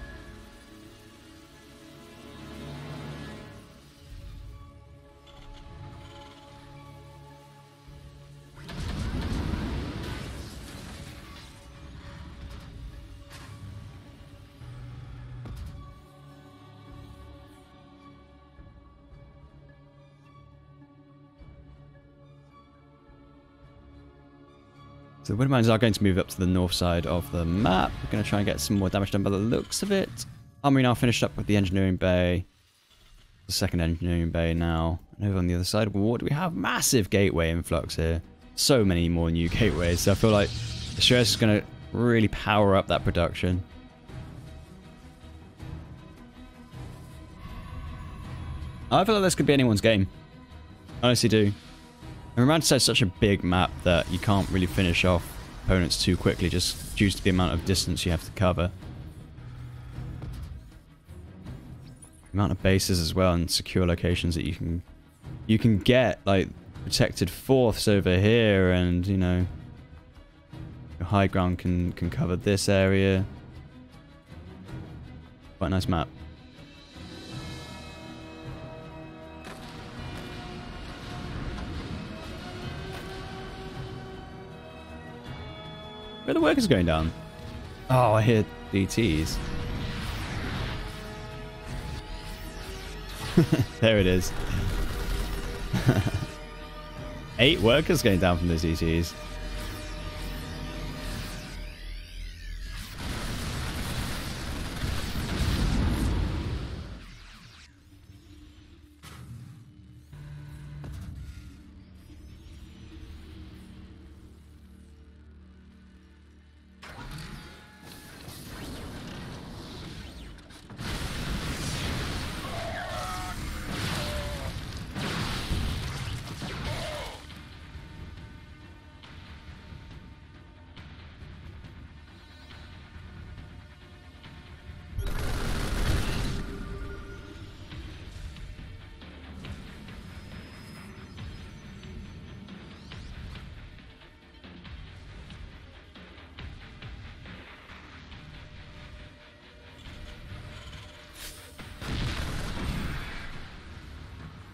So the Windmines are going to move up to the north side of the map. We're going to try and get some more damage done by the looks of it. Armory now finished up with the engineering bay. The second engineering bay now. And over on the other side, what do we have? Massive gateway influx here. So many more new gateways. So I feel like the stress is going to really power up that production. I feel like this could be anyone's game. I honestly do. And Ramant's is such a big map that you can't really finish off opponents too quickly just due to the amount of distance you have to cover. The amount of bases as well and secure locations that you can get, like protected fourths over here, and you know, your high ground can cover this area. Quite a nice map. Where are the workers going down? Oh, I hear DTs. There it is. 8 workers going down from those DTs.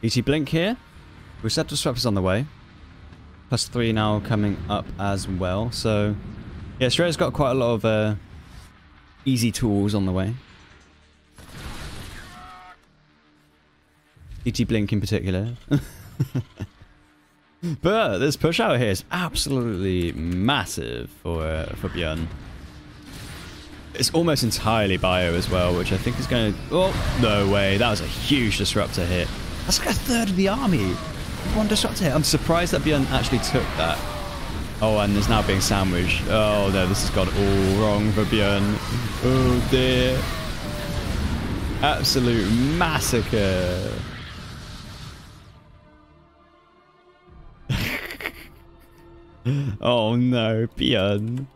ET Blink here. Receptor Swap on the way. +3 now coming up as well. So, yeah, Astraea's got quite a lot of easy tools on the way. ET Blink in particular. But this push out here is absolutely massive for Byun. It's almost entirely bio as well, which I think is going to... Oh, no way. That was a huge disruptor hit. That's like a third of the army. One disruptor hit. I'm surprised that Byun actually took that. Oh, and is now being sandwiched. Oh, no, this has gone all wrong for Byun. Oh, dear. Absolute massacre. Oh, no, Byun.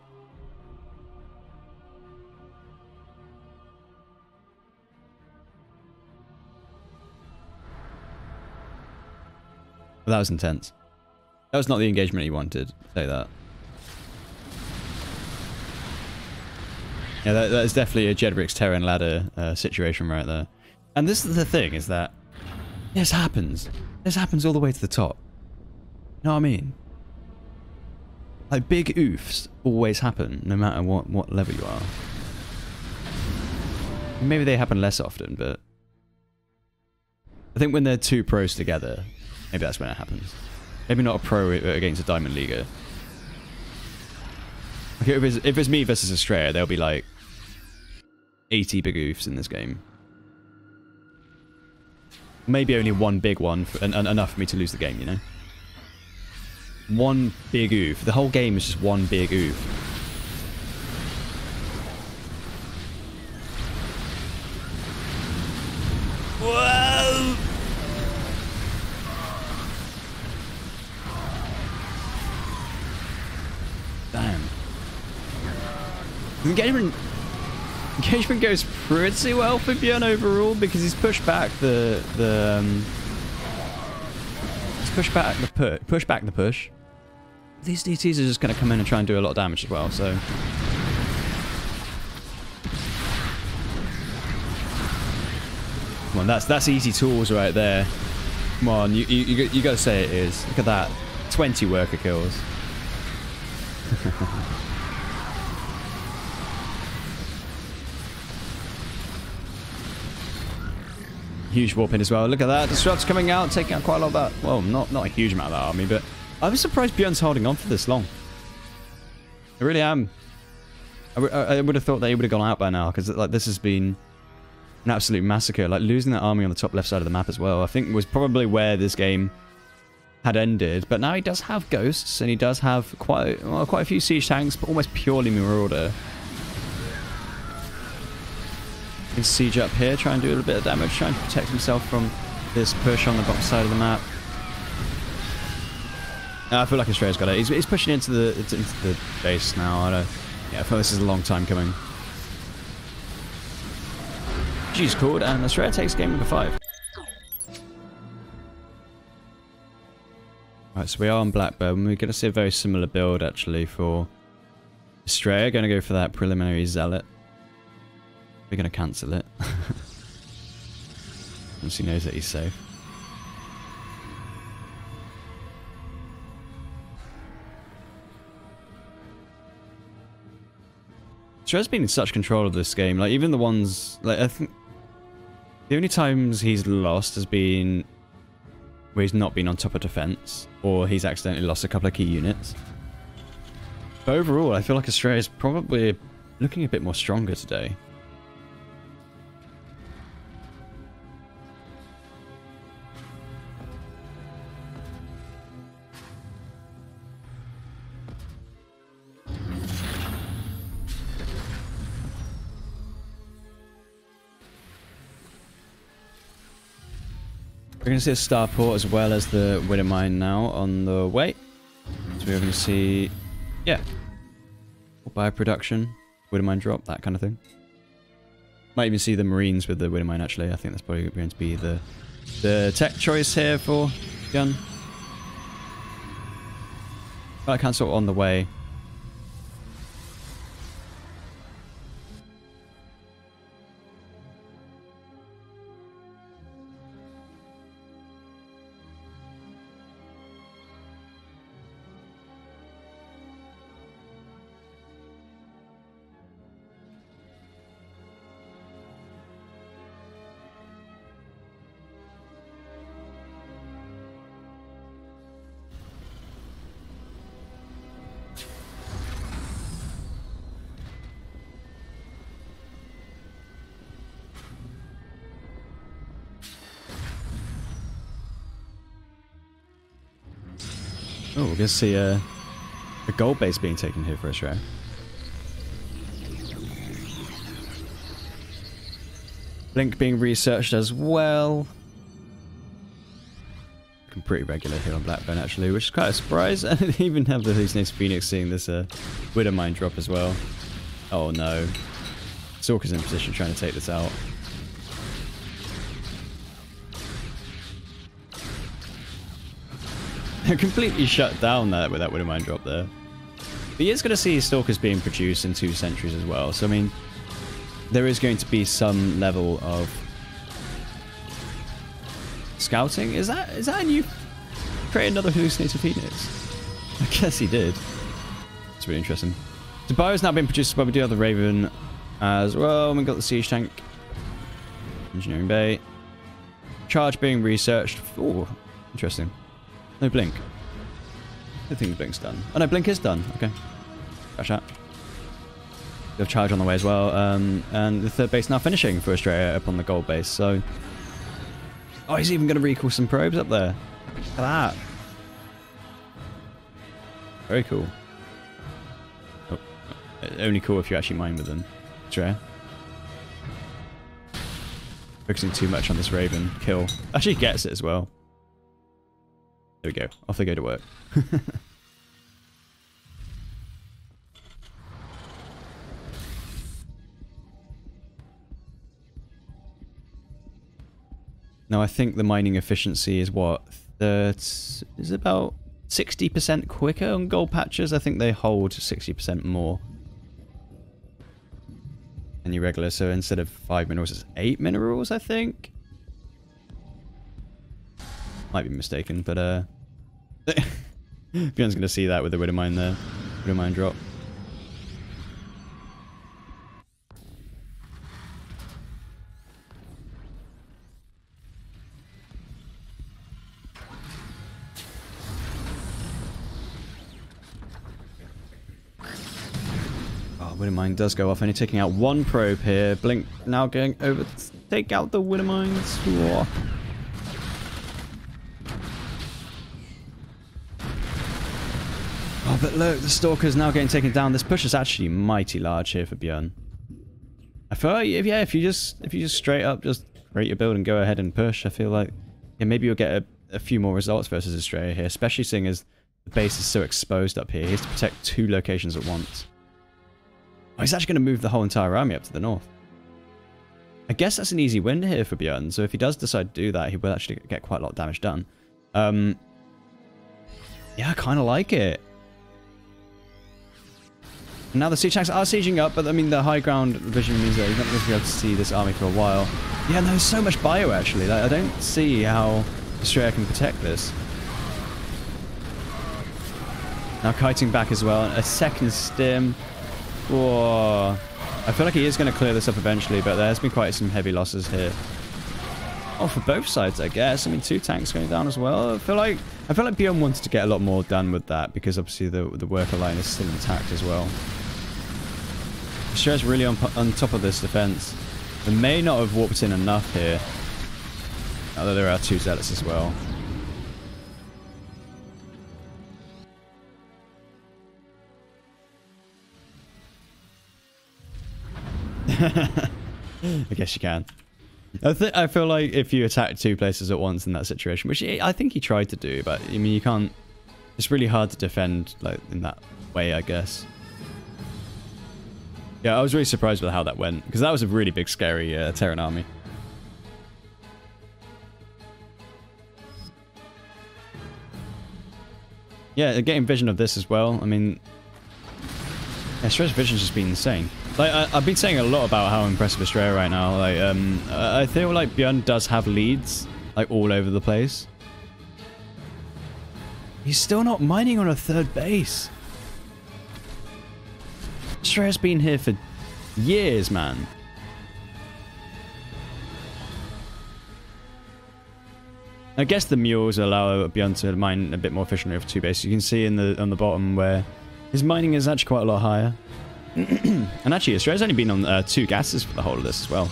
Well, that was intense. That was not the engagement he wanted. Say that. Yeah, that is definitely a Jeddrix Terran ladder situation right there. And this is the thing, is that this happens. This happens all the way to the top. You know what I mean? Like, big oofs always happen, no matter what level you are. Maybe they happen less often, but I think when they're two pros together, maybe that's when it happens. Maybe not a pro against a Diamond Leaguer. Okay, if it's me versus Astrea, there'll be like 80 big oofs in this game. Maybe only one big one, and enough for me to lose the game, you know? one big oof. The whole game is just one big oof. Whoa! Damn. Engagement goes pretty well for Byun overall because he's pushed back the push. These DTs are just going to come in and try and do a lot of damage as well, so... Come on, that's easy tools right there. Come on, you got to say it is. Look at that. 20 worker kills. Huge warp in as well. Look at that. Disrupt's coming out, taking out quite a lot of that. Well, not a huge amount of that army, but I was surprised Byun's holding on for this long. I really am. I would have thought that he would have gone out by now, because like this has been an absolute massacre. Like losing that army on the top left side of the map as well, I think was probably where this game had ended. But now he does have ghosts, and he does have quite a few siege tanks, but almost purely marauder. Can siege up here, try and do a little bit of damage, trying to protect himself from this push on the bottom side of the map. I feel like Astrea's got it. He's pushing into the base now. Yeah, I feel this is a long time coming. She's called, and Astrea takes game number 5. Right, so we are on Blackbird, and we're going to see a very similar build actually for Astrea. Going to go for that preliminary zealot. We're going to cancel it. Once he knows that he's safe. Astrea's been in such control of this game. Like, even the ones... Like, I think... The only times he's lost has been... where he's not been on top of defense. Or he's accidentally lost a couple of key units. But overall, I feel like Astrea is probably looking a bit more stronger today. We're going to see a starport as well as the Widow Mine now on the way. So we're going to see, yeah, bioproduction, Widow Mine drop, that kind of thing. Might even see the Marines with the Widow Mine actually. I think that's probably going to be the tech choice here for Byun. But I cancel on the way. Oh, we're going to see a gold base being taken here for Astrea. Blink being researched as well. Looking pretty regular here on Blackburn actually, which is quite a surprise. I didn't even have the Hallucinated Phoenix seeing this Widow Mine drop as well. Oh no. Stalker's in position trying to take this out. Completely shut down that with that Widow Mine drop there. But he is going to see Stalkers being produced in 2 centuries as well. So I mean, there is going to be some level of scouting. Is that a new create another Hallucinated Phoenix? I guess he did. It's really interesting. The bio's now been produced, but we do have the Raven as well. We got the siege tank, engineering bay, charge being researched. Oh, interesting. No blink. I don't think blink's done. Oh no, blink is done. Okay. Crash that. We have charge on the way as well. And the 3rd base now finishing for Astrea up on the gold base. So, oh, he's even going to recall some probes up there. Look at that. Very cool. Oh, only cool if you actually mine with them. Astrea. Focusing too much on this Raven. Kill. Actually gets it as well. There we go. Off they go to work. Now I think the mining efficiency is what? Is about 60% quicker on gold patches. I think they hold 60% more than your regular. So instead of 5 minerals, it's 8 minerals, I think. Might be mistaken, but Byun's gonna see that with the Widowmine there. Widowmine drop. Widowmine does go off, only taking out one probe here. Blink now going over to take out the Widowmines. Whoa. Oh, but look, the Stalker's now getting taken down. This push is actually mighty large here for Byun. I feel like, if you just straight up just create your build and go ahead and push, I feel like maybe you'll get a few more results versus Astrea here, especially seeing as the base is so exposed up here. He has to protect 2 locations at once. Oh, he's actually going to move the whole entire army up to the north. I guess that's an easy win here for Byun, so if he does decide to do that, he will actually get quite a lot of damage done. Yeah, I kind of like it. Now the siege tanks are sieging up, but I mean the high ground vision means that he's not going to be able to see this army for a while. Yeah, there's so much bio actually. Like, I don't see how Astrea can protect this. Now kiting back as well. A second stim. Whoa. I feel like he is going to clear this up eventually, but there has been quite some heavy losses here. Oh, for both sides, I guess. I mean, 2 tanks going down as well. I feel like Byun wanted to get a lot more done with that because obviously the worker line is still intact as well. Astrea's really on top of this defense. They may not have warped in enough here. Although there are 2 zealots as well. I guess you can. I feel like if you attack 2 places at once in that situation, which I think he tried to do, but I mean you can't. It's really hard to defend like in that way, I guess. Yeah, I was really surprised with how that went because that was a really big, scary Terran army. Yeah, getting vision of this as well. I mean, yeah, Astrea's vision's just been insane. Like I've been saying a lot about how impressive Astrea right now. Like I feel like Byun does have leads like all over the place. He's still not mining on a 3rd base. Astrea's been here for years, man. I guess the mules allow Byun to mine a bit more efficiently over 2 bases. You can see on the bottom where his mining is actually quite a lot higher. And actually, Astrea's only been on 2 gases for the whole of this as well.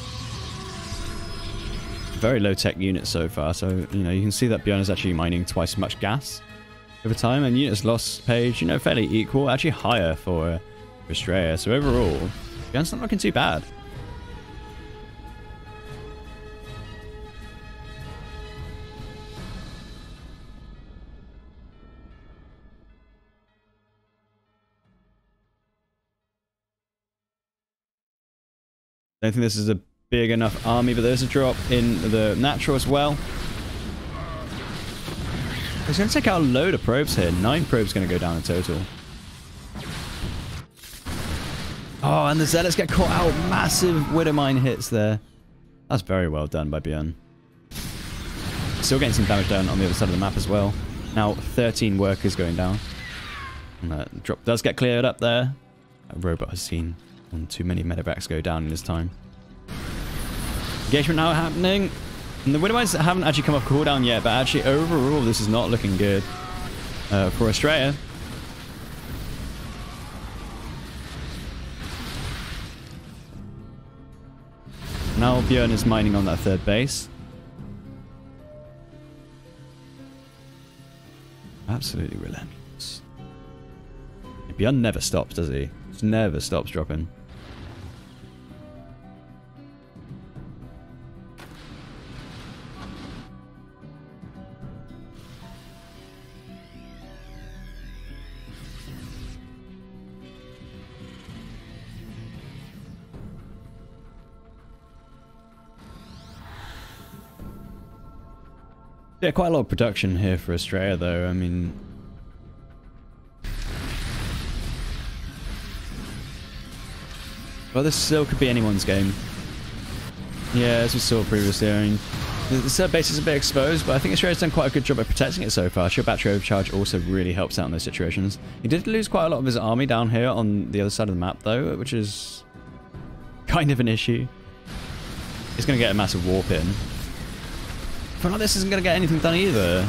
Very low-tech unit so far, so, you know, you can see that Byun is actually mining twice as much gas over time, and units lost page, you know, fairly equal, actually higher for Astrea. So overall, Byun's not looking too bad. I don't think this is a big enough army, but there's a drop in the natural as well. He's going to take out a load of probes here. 9 probes going to go down in total. Oh, and the zealots get caught out. Massive Widowmine hits there. That's very well done by Byun. Still getting some damage done on the other side of the map as well. Now 13 workers going down. And that drop does get cleared up there. That robot has seen one too many medevacs go down in his time. Engagement now happening. And the Widowmines haven't actually come off cooldown yet, but actually overall this is not looking good for Astrea. Now Byun is mining on that 3rd base. Absolutely relentless. Byun never stops, does he? Just never stops dropping. Yeah, quite a lot of production here for Astrea, though. I mean... Well, this still could be anyone's game. Yeah, as we saw previously, I mean... The set base is a bit exposed, but I think Astrea's done quite a good job at protecting it so far. Shield battery overcharge also really helps out in those situations. He did lose quite a lot of his army down here on the other side of the map, though, which is... kind of an issue. He's going to get a massive warp in. I feel like this isn't going to get anything done either.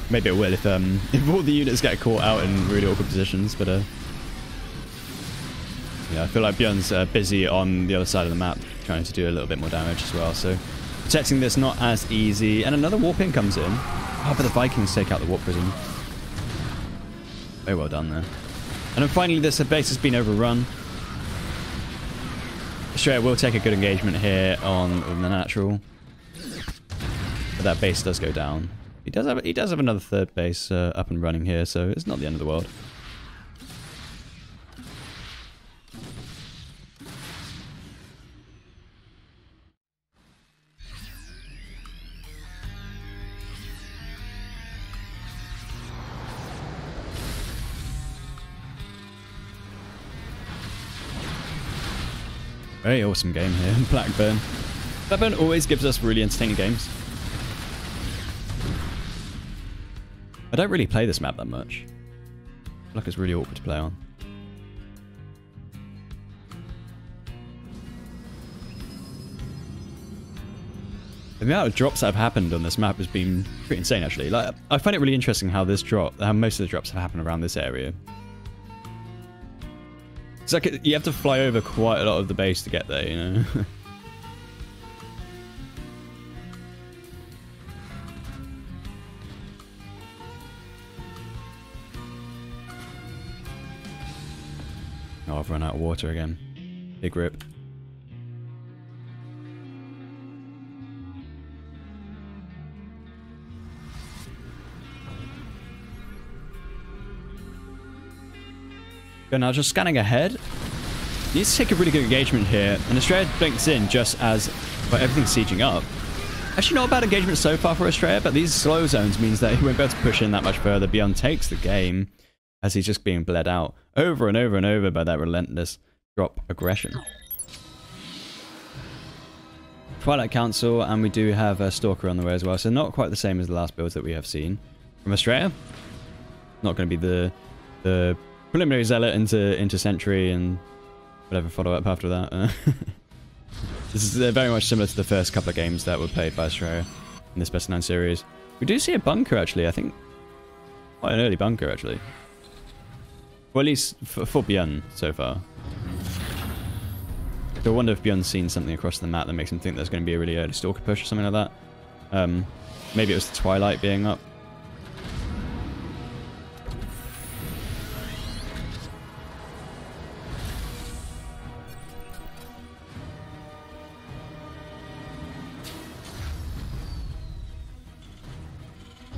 Maybe it will if all the units get caught out in really awkward positions, but yeah, I feel like Byun's busy on the other side of the map, trying to do a little bit more damage as well, so protecting this not as easy. And another warp in comes in. Oh, but the Vikings take out the warp prison. Very well done there. And then finally, this base has been overrun. Astrea will take a good engagement here on the natural, but that base does go down. He does have another third base up and running here, so it's not the end of the world. Very awesome game here, Blackburn. Blackburn always gives us really entertaining games. I don't really play this map that much. I feel like it's really awkward to play on. The amount of drops that have happened on this map has been pretty insane, actually. Like, I find it really interesting how most of the drops have happened around this area. It's like you have to fly over quite a lot of the base to get there, you know? Oh, I've run out of water again. Big rip. Go now, just scanning ahead. Needs to take a really good engagement here, and Astrea blinks in just as everything's sieging up. Actually, not a bad engagement so far for Astrea, but these slow zones means that he won't be able to push in that much further. Byun takes the game as he's just being bled out over and over and over by that relentless drop aggression. Twilight Council, and we do have a Stalker on the way as well, so not quite the same as the last builds that we have seen from Astrea. Not going to be the preliminary zealot into Sentry and whatever follow-up after that. This is very much similar to the first couple of games that were played by Astrea in this Best of 9 series. We do see a bunker, actually. I think quite an early bunker, actually. Well, at least for Byun so far. So I wonder if Byun's seen something across the map that makes him think there's going to be a really early Stalker push or something like that. Maybe it was the Twilight being up.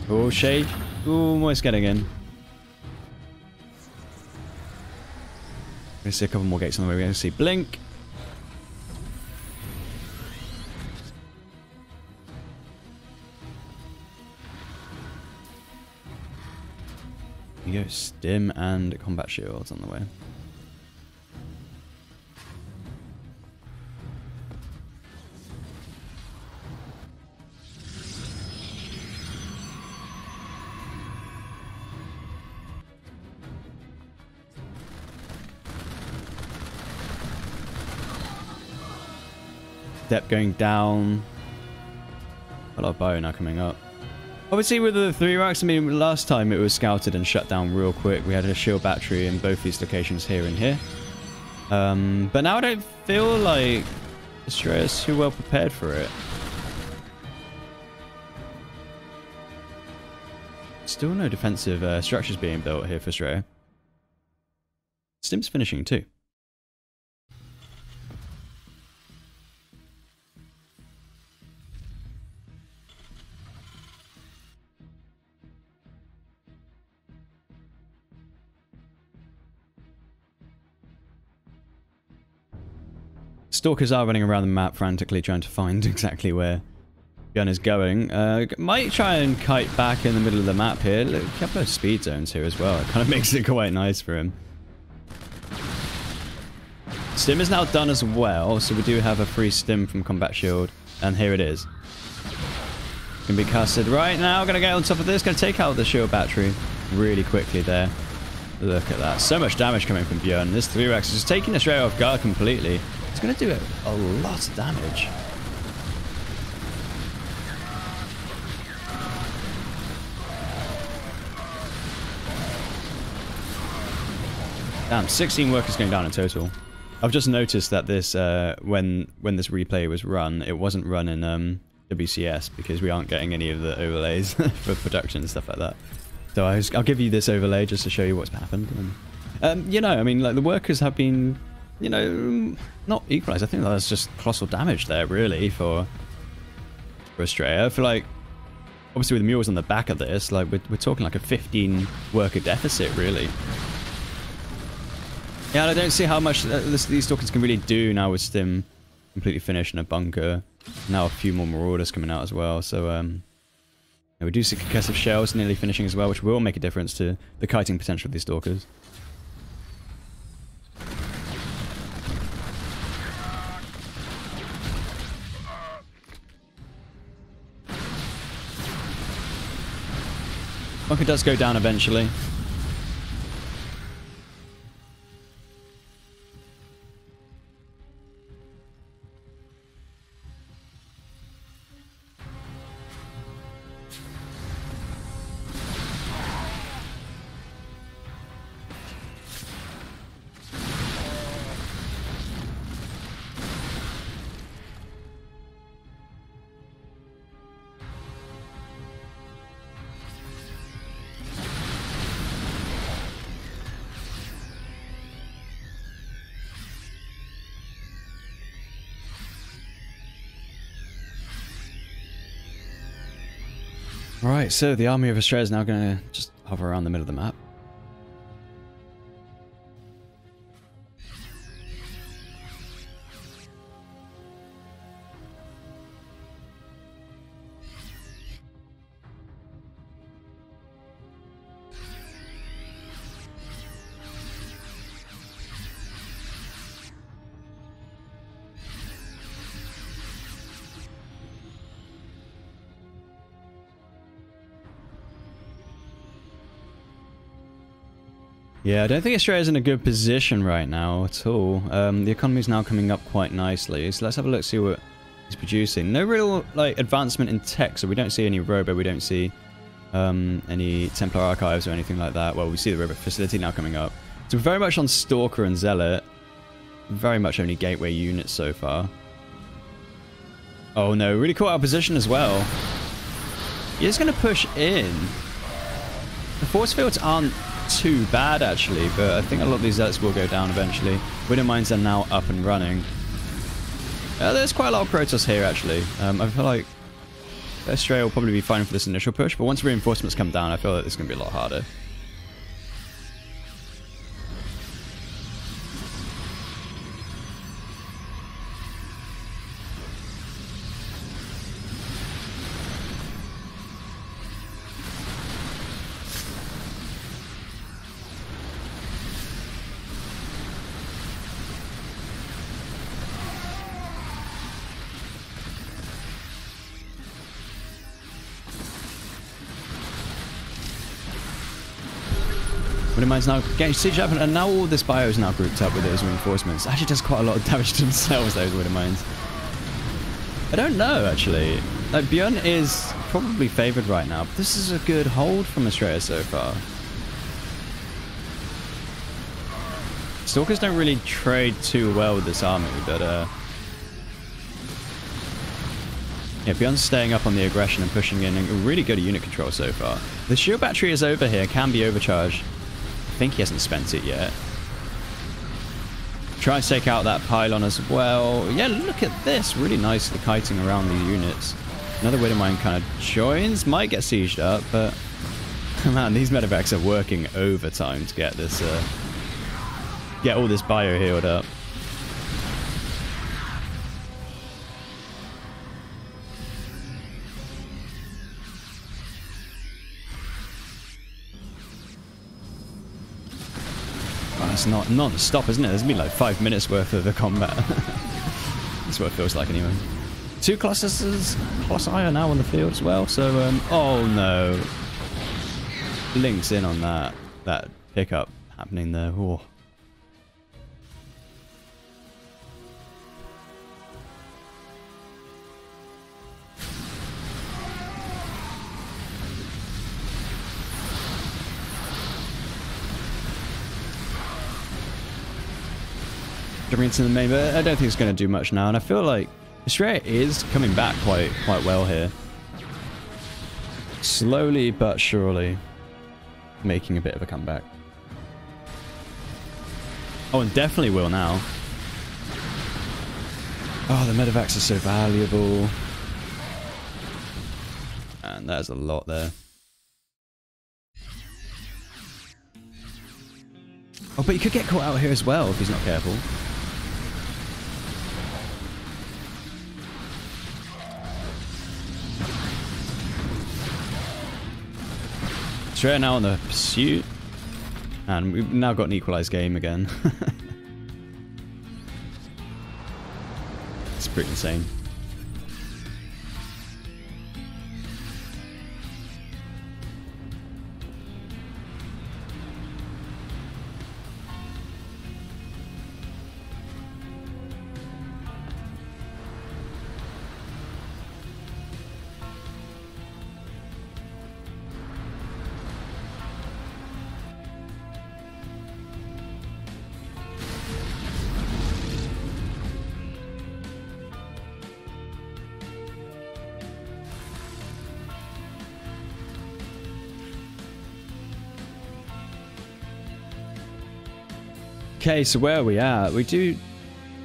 Oh, Shade. Oh, almost getting in. We're going to see a couple more gates on the way. We're going to see Blink. Here you go. Stim and Combat Shields on the way. Step going down. A lot of Byun now coming up. Obviously with the 3 racks, I mean, last time it was scouted and shut down real quick. We had a shield battery in both these locations here and here. But now I don't feel like Astrea is too well prepared for it. Still no defensive structures being built here for Astrea. Stim's finishing too. Stalkers are running around the map frantically trying to find exactly where Byun is going. Might try and kite back in the middle of the map here. Look, a couple of speed zones here as well. It kind of makes it quite nice for him. Stim is now done as well, so we do have a free stim from Combat Shield. And here it is. Can be casted right now. Gonna get on top of this. Gonna take out the shield battery really quickly there. Look at that. So much damage coming from Byun. This 3-Rex is just taking Astrea off guard completely. It's going to do a lot of damage. Damn, 16 workers going down in total. I've just noticed that this, when this replay was run, it wasn't run in WCS because we aren't getting any of the overlays for production and stuff like that. So I'll give you this overlay just to show you what's happened. And, you know, I mean, like the workers have been, you know, not equalized. I think that's just colossal damage there, really, for Astrea. I feel like, obviously with the mules on the back of this, like we're talking like a 15 worker deficit, really. Yeah, and I don't see how much these Stalkers can really do now with Stim completely finished in a bunker. Now a few more Marauders coming out as well, so yeah, we do see concussive shells nearly finishing as well, which will make a difference to the kiting potential of these Stalkers. Bunker does go down eventually. Right, so the army of Astrea is now going to just hover around the middle of the map. Yeah, I don't think Astrea is in a good position right now at all. The economy is now coming up quite nicely, so let's have a look, see what he's producing. No real like advancement in tech, so we don't see any robo, we don't see any Templar archives or anything like that. Well, we see the robo facility now coming up. So we're very much on Stalker and Zealot. Very much only gateway units so far. Oh no, really caught our position as well. He is going to push in. The force fields aren't too bad actually, but I think a lot of these Zealots will go down eventually. Widow Mines are now up and running. There's quite a lot of Protoss here actually. I feel like Astrea will probably be fine for this initial push, but once reinforcements come down, I feel like it's going to be a lot harder. Mine's now getting siege up, and now all this bio is now grouped up with those reinforcements. It actually does quite a lot of damage to themselves, those Widow Mines. I don't know, actually. Like, Byun is probably favoured right now, but this is a good hold from Astrea so far. Stalkers don't really trade too well with this army, but Yeah, Byun's staying up on the aggression and pushing in, and really good unit control so far. The shield battery is over here, can be overcharged. I think he hasn't spent it yet. Try and take out that pylon as well. Yeah, look at this. Really nicely kiting around these units. Another Widowmine kind of joins. Might get sieged up, but... Man, these medevacs are working overtime to get this... get all this bio healed up. It's not non-stop, isn't it? There's been like 5 minutes worth of the combat. That's what it feels like anyway. 2 Colossi are now on the field as well, so, oh no. Links in on that pickup happening there. Oh. Jumping into the main, but I don't think it's going to do much now, and I feel like Astrea is coming back quite well here. Slowly but surely making a bit of a comeback. Oh, and definitely will now. Oh, the medevacs are so valuable. And there's a lot there. Oh, but he could get caught out here as well if he's not careful. Astrea now on the pursuit. And we've now got an equalized game again. It's pretty insane. Okay, so where are we at? We do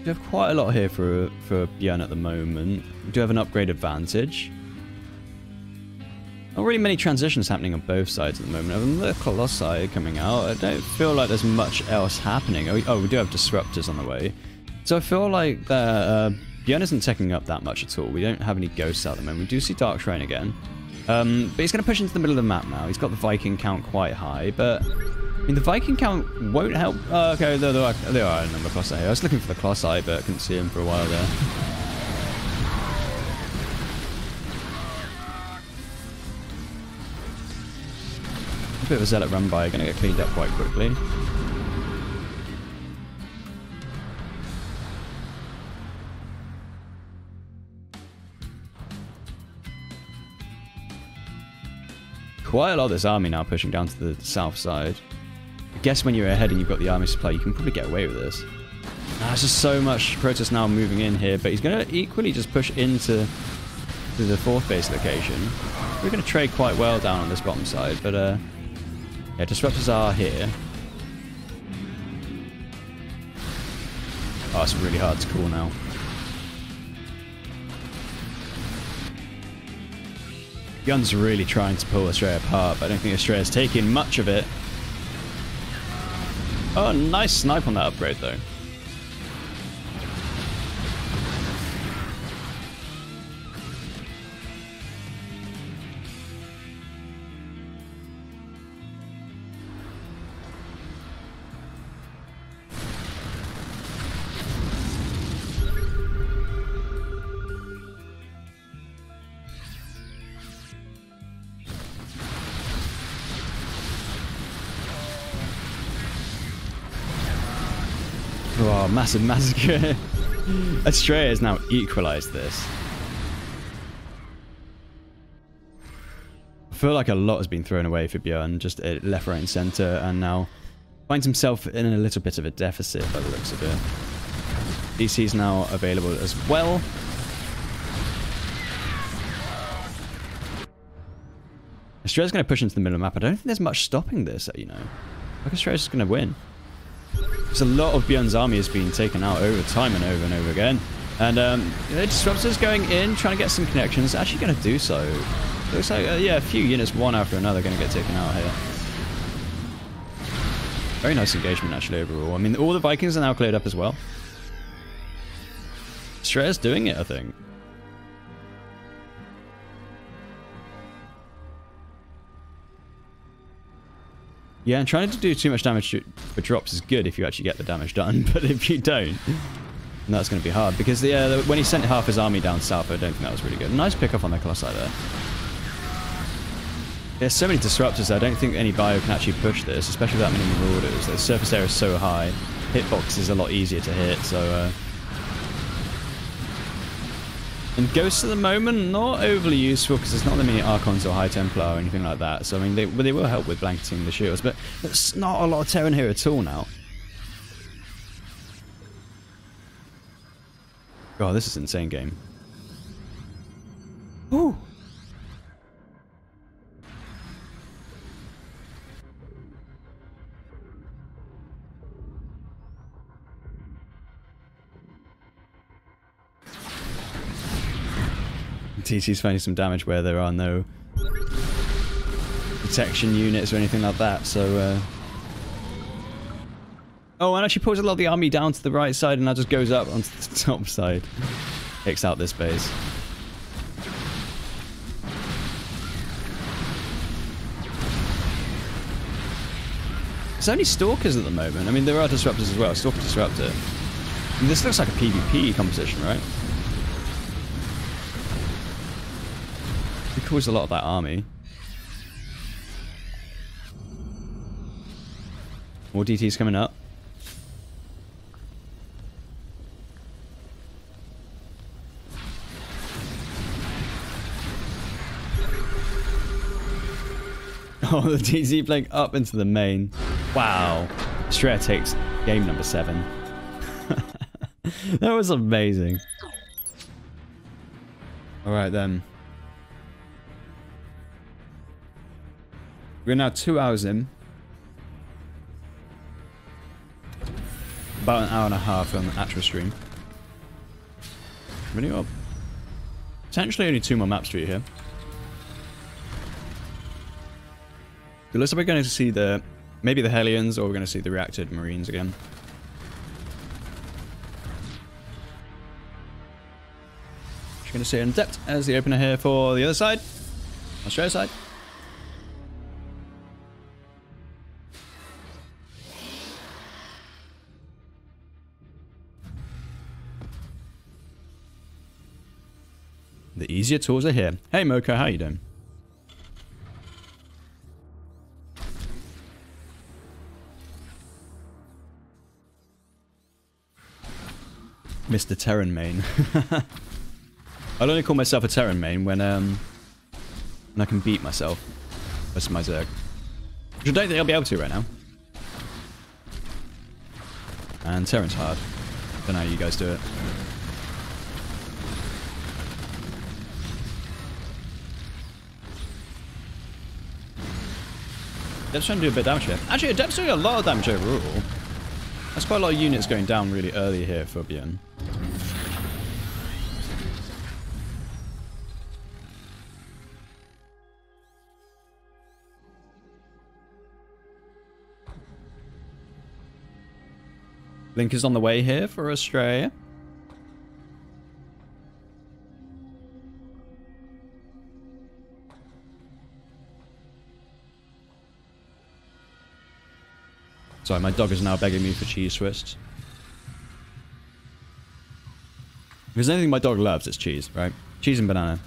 have quite a lot here for Byun at the moment. We do have an upgrade advantage. Not really many transitions happening on both sides at the moment. Other than the Colossi coming out, I don't feel like there's much else happening. Oh, we do have disruptors on the way. So I feel like Byun isn't taking up that much at all. We don't have any ghosts at the moment. We do see Dark Shrine again. But he's going to push into the middle of the map now. He's got the Viking count quite high, but... I mean, the Viking count won't help. Okay, there are a number of Colossi here. I was looking for the Colossi, but I couldn't see him for a while there. A bit of a zealot run by, going to get cleaned up quite quickly. Quite a lot of this army now pushing down to the south side. I guess when you're ahead and you've got the army supply, you can probably get away with this. There's just so much Protoss now moving in here, but he's going to equally just push into the 4th base location. We're going to trade quite well down on this bottom side, but yeah, disruptors are here. Oh, it's really hard to call now. Byun's really trying to pull Astrea apart, but I don't think Astrea's taking much of it. Oh, nice snipe on that upgrade, though. Oh, massive massacre. Astrea has now equalized this. I feel like a lot has been thrown away for Byun, just left, right, and center, and now finds himself in a little bit of a deficit by the looks of it. DC is now available as well. Astrea's going to push into the middle of the map. I don't think there's much stopping this, you know. Like Astrea's just going to win. Because a lot of Byun's army has been taken out over time and over again. And Disruptor's going in, trying to get some connections. Actually going to do so. Looks like, yeah, a few units, one after another, going to get taken out here. Very nice engagement, actually, overall. I mean, all the Vikings are now cleared up as well. Astrea's doing it, I think. Yeah, and trying to do too much damage for drops is good if you actually get the damage done, but if you don't, that's going to be hard. Because when he sent half his army down south, I don't think that was really good. Nice pickup on the Colossi there. There's so many disruptors, I don't think any bio can actually push this, especially without many marauders. The surface area is so high, hitbox is a lot easier to hit, so... And Ghosts at the moment, not overly useful because there's not that many Archons or High Templar or anything like that. So, I mean, they will help with blanketing the shields, but there's not a lot of Terran here at all now. God, this is an insane game. Ooh! TC's finding some damage where there are no protection units or anything like that, so... Oh, and actually pulls a lot of the army down to the right side and now just goes up onto the top side. Takes out this base. There's only Stalkers at the moment. I mean, there are Disruptors as well. Stalker Disruptor. I mean, this looks like a PvP composition, right? He caused a lot of that army. More DTs coming up. Oh, the DT playing up into the main. Wow. Astrea takes game number 7. That was amazing. Alright then. We're now 2 hours in. About an hour and a half on the actual stream. Really up. Potentially only 2 more maps for you here. It looks like we're going to see maybe the Hellions, or we're going to see the reacted Marines again. Just going to see an Adept as the opener here for the other side. Australia side. The easier tools are here. Hey Moko, how you doing? Mr. Terran main. I'll only call myself a Terran main when I can beat myself versus my Zerg. Which I don't think I'll be able to right now. And Terran's hard. Don't know how you guys do it. Adept's trying to do a bit of damage here. Actually, Adept's doing a lot of damage overall. That's quite a lot of units going down really early here for Byun. Blink is on the way here for Australia. Sorry, my dog is now begging me for cheese twists. If there's anything my dog loves, it's cheese, right? Cheese and banana.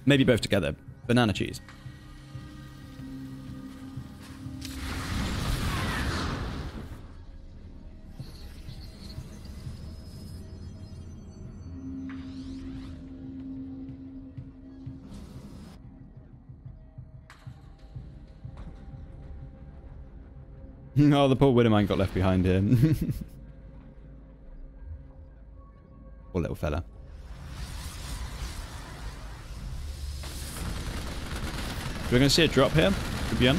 Maybe both together. Banana cheese. Oh, the poor Widowmine got left behind here. Poor little fella. We're going to see a drop here for Byun.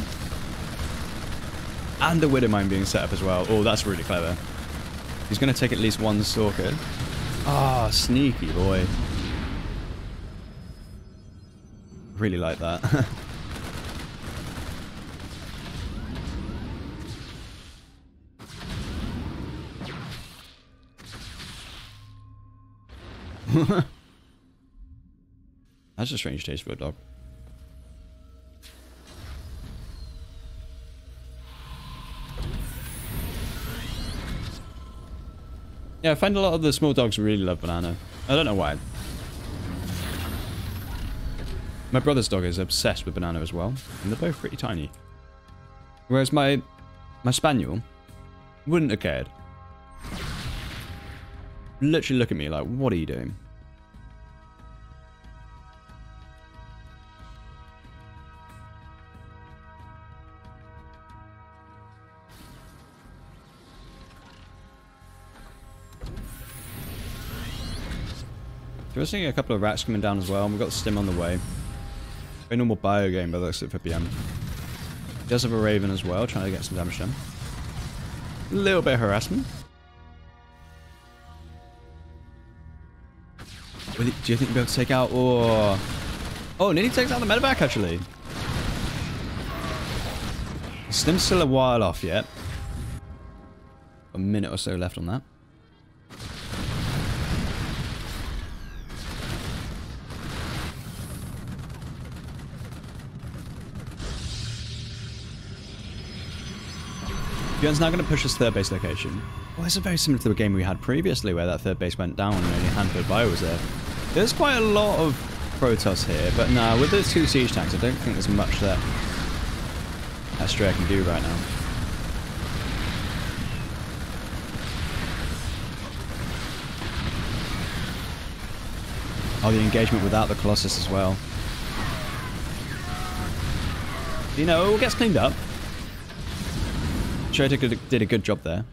And the Widowmine being set up as well. Oh, that's really clever. He's going to take at least one Stalker. Ah, sneaky boy. Really like that. That's a strange taste for a dog. Yeah, I find a lot of the small dogs really love banana. I don't know why. My brother's dog is obsessed with banana as well, and they're both pretty tiny. Whereas my spaniel wouldn't have cared. Literally look at me like, what are you doing? So we're seeing a couple of rats coming down as well, and we've got the stim on the way. Very normal bio game, but that's it for PM. He does have a Raven as well, trying to get some damage done. A little bit of harassment. Do you think you'll be able to take out... Oh, nearly takes out the medevac, actually. Stim's still a while off yet. A minute or so left on that. Byun's now going to push his third base location. Well, this is very similar to the game we had previously, where that third base went down and only a handful of bio was there. There's quite a lot of Protoss here, but nah, with those 2 siege tanks, I don't think there's much that Astrea can do right now. Oh, the engagement without the Colossus as well. You know, it all gets cleaned up. Jeddrix did a good job there.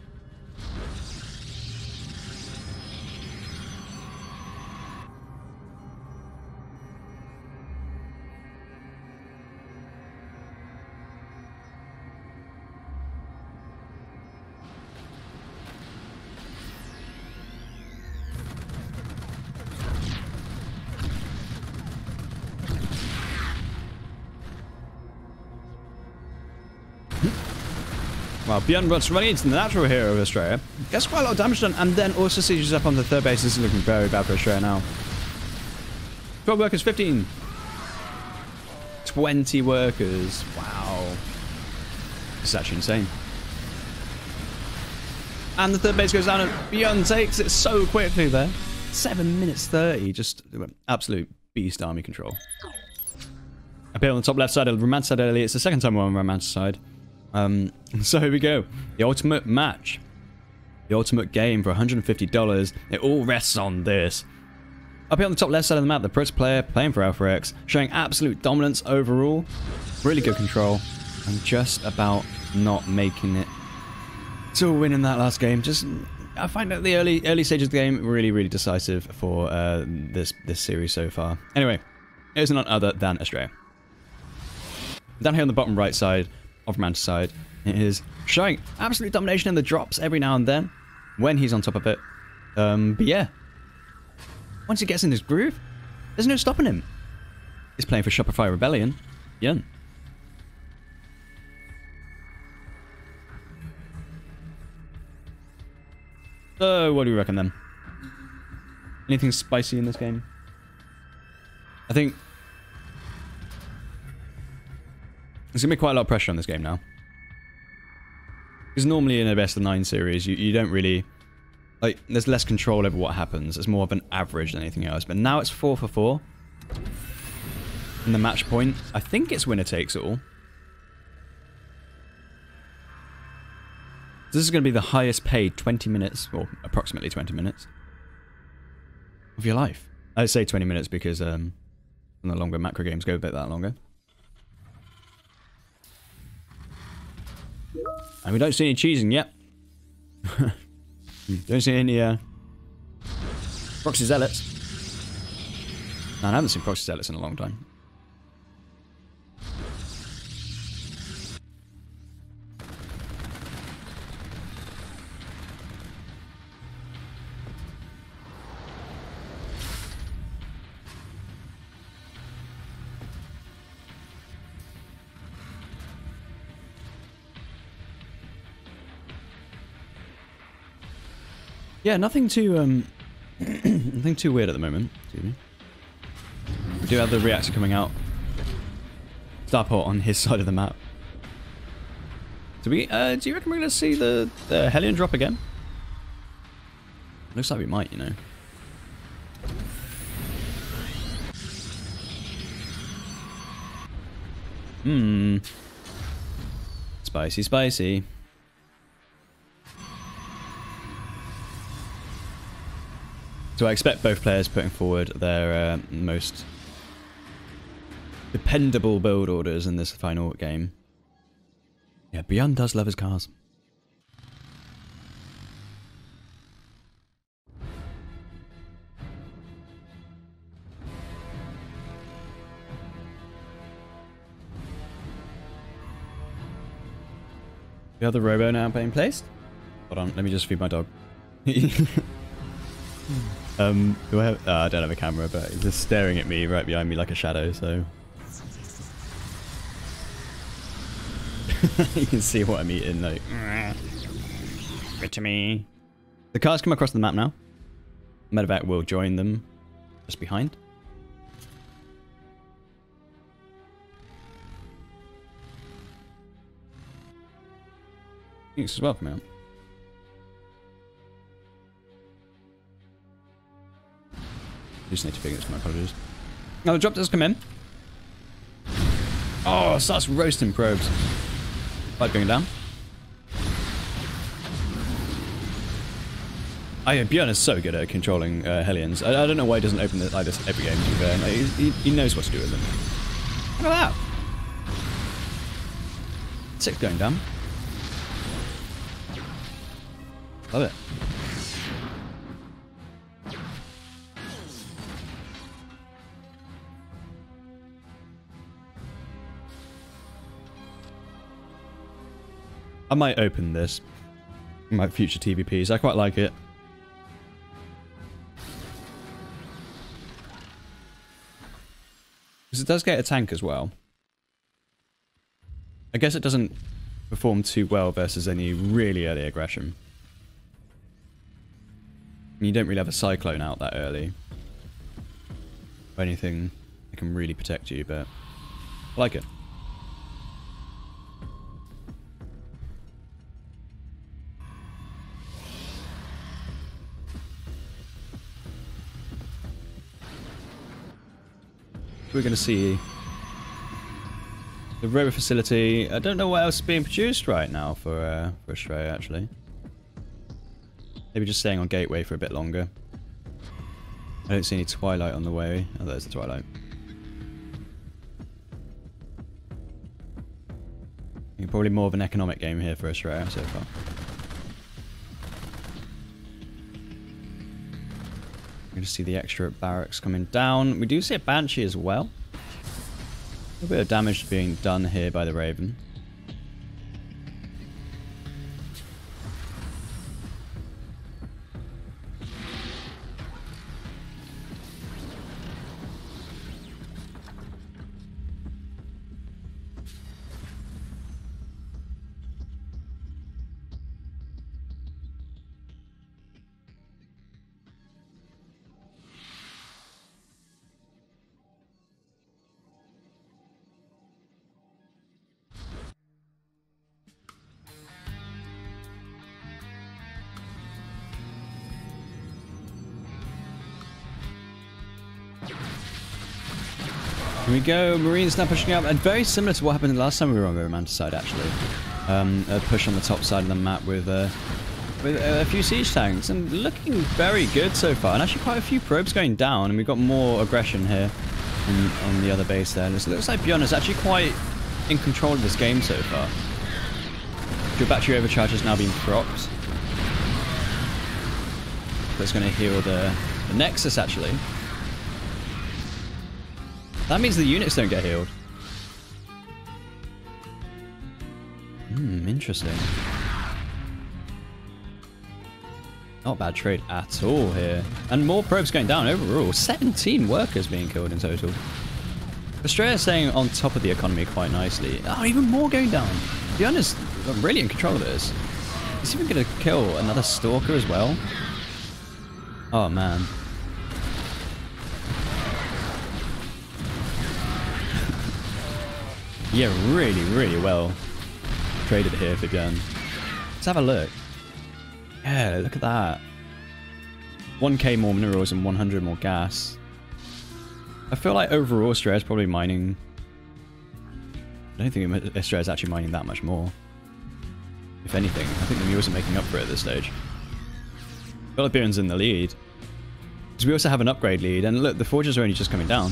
Well, Byun runs running into the natural hero of Astrea. Gets quite a lot of damage done, and then also sieges up on the third base. This is looking very bad for Astrea now. 12 workers, 15. 20 workers. Wow. This is actually insane. And the third base goes down, and Byun takes it so quickly there. 7 minutes 30. Just absolute beast army control. Up here on the top left side of the Romance side earlier. It's the second time we're on the Romance side. So here we go. The ultimate match. The ultimate game for $150. It all rests on this. Up here on the top left side of the map, the Protoss player playing for Alpha X, showing absolute dominance overall. Really good control. And just about not making it to win in that last game. I find that the early stages of the game really decisive for this series so far. Anyway, it is none other than Astrea. Down here on the bottom right side of Romance's side, it is showing absolute domination in the drops every now and then when he's on top of it. But yeah, once he gets in his groove, there's no stopping him. He's playing for Shopify Rebellion. Byun. So, what do you reckon then? Anything spicy in this game? I think there's going to be quite a lot of pressure on this game now. Because normally in a best of 9 series, you don't really... Like, there's less control over what happens. It's more of an average than anything else. But now it's 4 for 4. And the match point, I think it's winner takes all. This is going to be the highest paid 20 minutes, or approximately 20 minutes, of your life. I say 20 minutes because the longer macro games go a bit that longer. And we don't see any cheesing yet. Don't see any proxy zealots. No, I haven't seen proxy zealots in a long time. Yeah, nothing too nothing too weird at the moment. Excuse me. We do have the reactor coming out. Starport on his side of the map. Do you reckon we're gonna see the Hellion drop again? Looks like we might, you know. Spicy, spicy. So I expect both players putting forward their most dependable build orders in this final game. Yeah, Byun does love his cars. We have the robo now being placed. Hold on, let me just feed my dog. Do I have? I don't have a camera, but he's just staring at me right behind me like a shadow, so you can see what I'm eating, like. Good to me. The cars come across the map now. Medevac will join them just behind. Thanks as well for me. Just need to figure this, my apologies. Now the drop does come in. Oh, starts roasting probes. Light going down. Byun is so good at controlling Hellions. I don't know why he doesn't open it like this every game, to be fair. Like, he knows what to do with them. Look at that. 6 going down. Love it. I might open this in my future TVPs. I quite like it. Because it does get a tank as well. I guess it doesn't perform too well versus any really early aggression. And you don't really have a Cyclone out that early. Or anything that can really protect you, but I like it. We're going to see the rover facility. I don't know what else is being produced right now for Astrea, actually. Maybe just staying on Gateway for a bit longer. I don't see any Twilight on the way. Oh, there's the Twilight. Probably more of an economic game here for Astrea so far. We're going to see the extra barracks coming down. We do see a Banshee as well. A little bit of damage being done here by the Raven. Here we go, Marines now pushing up, and very similar to what happened last time we were on the Romanticide, actually. A push on the top side of the map with a few siege tanks, and looking very good so far. And actually quite a few probes going down, and we've got more aggression here on the other base there. And it looks like Byun is actually quite in control of this game so far. Your battery overcharge has now been propped. That's going to heal the Nexus, actually. That means the units don't get healed. Interesting. Not bad trade at all here. And more probes going down overall. 17 workers being killed in total. Astrea is staying on top of the economy quite nicely. Oh, even more going down. Byun is really in control of this. He's even going to kill another Stalker as well. Oh, man. Yeah, really, really well traded here for Byun. Let's have a look. Yeah, look at that. 1k more minerals and 100 more gas. I feel like overall Astrea is probably mining... I don't think Astrea is actually mining that much more. If anything, I think the mules are making up for it at this stage. I feel like Byun's in the lead. Because we also have an upgrade lead, and look, the forges are only just coming down.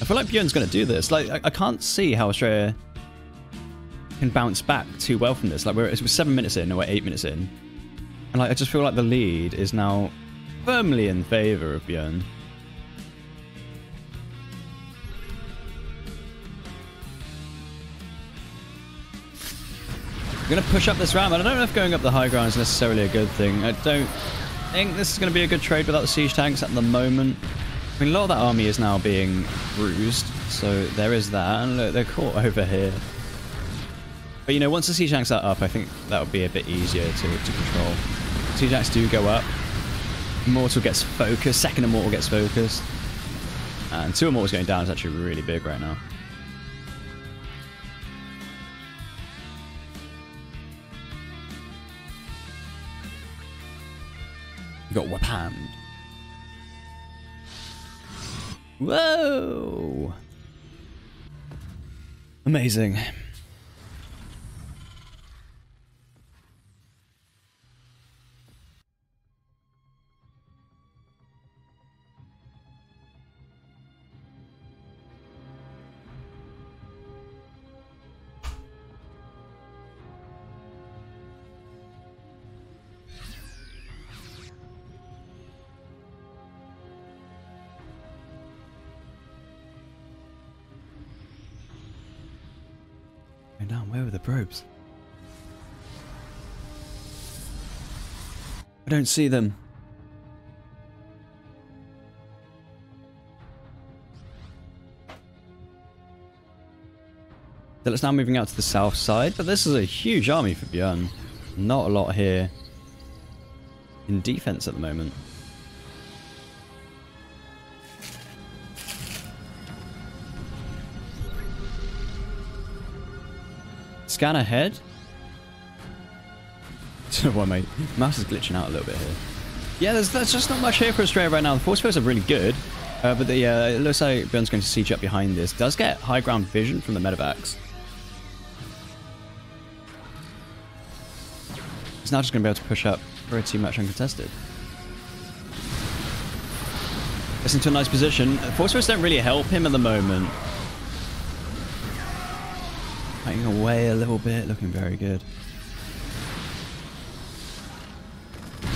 I feel like Byun's going to do this. Like, I can't see how Astrea can bounce back too well from this. Like, we're 7 minutes in, or we're 8 minutes in. And like, I just feel like the lead is now firmly in favor of Byun. I'm going to push up this ramp, and I don't know if going up the high ground is necessarily a good thing. I don't think this is going to be a good trade without the siege tanks at the moment. I mean, a lot of that army is now being bruised, so there is that. And look, they're caught over here. But, you know, once the siege tanks are up, I think that would be a bit easier to control. Siege tanks do go up. Immortal gets focused. Second Immortal gets focused. And 2 Immortals going down is actually really big right now. You got Wapam. Whoa! Amazing. Down, where were the probes? I don't see them. So it's now moving out to the south side, but this is a huge army for Byun. Not a lot here in defense at the moment. Scan ahead. I don't know why my mouse is glitching out a little bit here. Yeah, there's just not much here for Astrea right now. The force fields are really good, but it looks like Byun's going to siege up behind this. Does get high ground vision from the medevacs. He's now just going to be able to push up pretty much uncontested. Gets into a nice position. Force fields don't really help him at the moment. Fighting away a little bit, looking very good.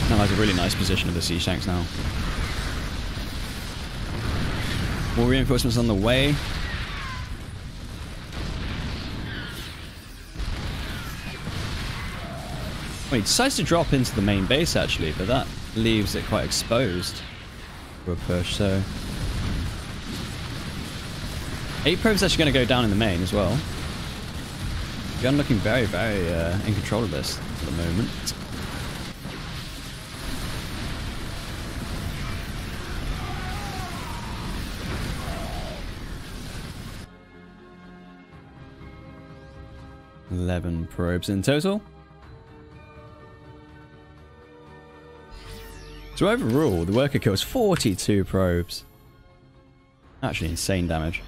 Now has a really nice position of the siege tanks now. More reinforcements on the way. Well, he decides to drop into the main base actually, but that leaves it quite exposed for a push, so... 8 probes actually going to go down in the main as well. Byun looking very, very in control of this at the moment. $11 probes in total. So overall, the worker kills 42 probes. Actually insane damage.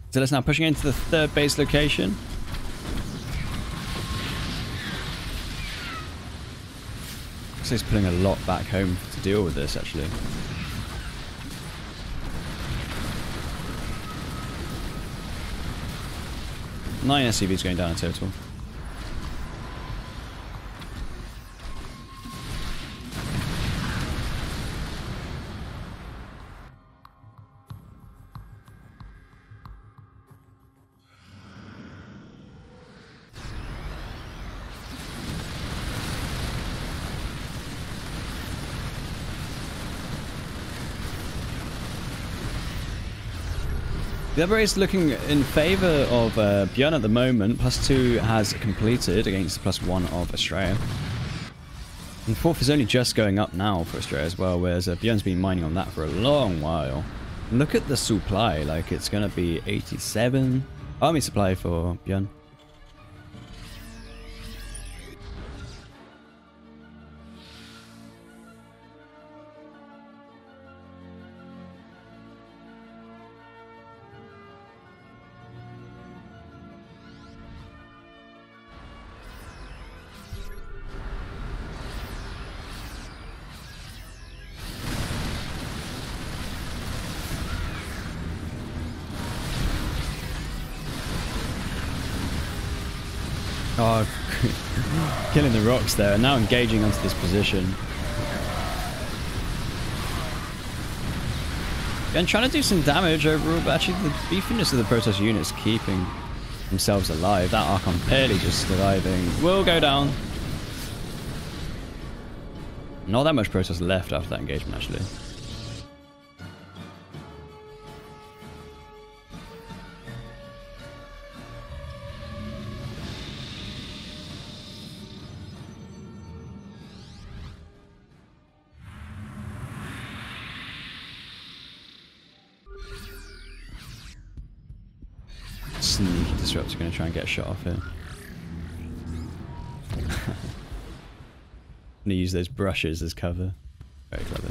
So let's now pushing into the 3rd base location. So he's putting a lot back home to deal with this, actually. Nine SCVs going down in total. The upgrade is looking in favour of Byun at the moment. +2 has completed against the +1 of Astrea. And 4th is only just going up now for Astrea as well, whereas Byun's been mining on that for a long while. And look at the supply, like it's going to be 87 army supply for Byun. Oh, killing the rocks there, and now engaging onto this position. And trying to do some damage overall, but actually the beefiness of the Protoss units keeping themselves alive. That Archon barely just surviving. Will go down. Not that much Protoss left after that engagement, actually. Sneaky disruptor, going to try and get a shot off here. I'm going to use those brushes as cover. Very clever.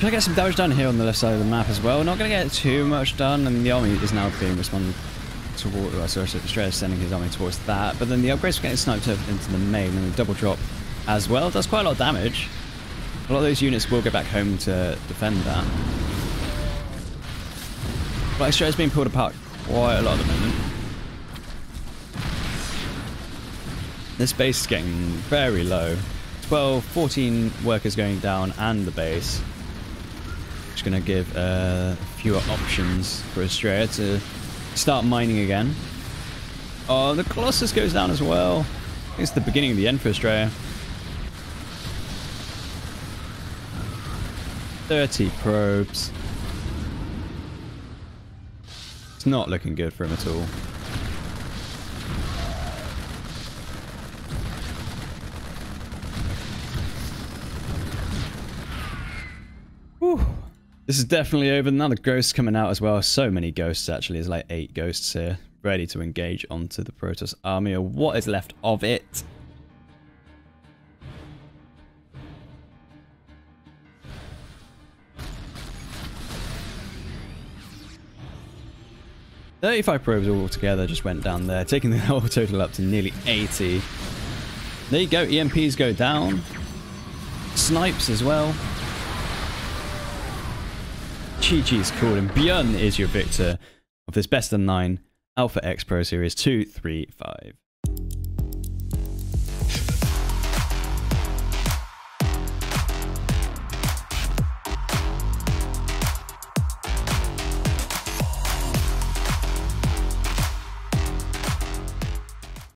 Trying to get some damage done here on the left side of the map as well. Not going to get too much done, and the army is now being responded toward. Well, sorry, Astrea sending his army towards that, but then the upgrades are getting sniped over into the main, and the double drop as well does quite a lot of damage. A lot of those units will go back home to defend that. But Astrea is being pulled apart quite a lot at the moment. This base is getting very low. 12, 14 workers going down, and the base. Just going to give fewer options for Astrea to start mining again. Oh, the Colossus goes down as well. It's the beginning of the end for Astrea. 30 probes. It's not looking good for him at all. Whew. This is definitely over. Now the ghosts coming out as well. So many ghosts, actually. There's like 8 ghosts here. Ready to engage onto the Protoss army, or what is left of it. "35 probes all together just went down there, taking the whole total up to nearly 80. There you go. EMPs go down. Snipes as well. GG's called, and Byun is your victor of this best of 9 Alpha X Pro Series 235.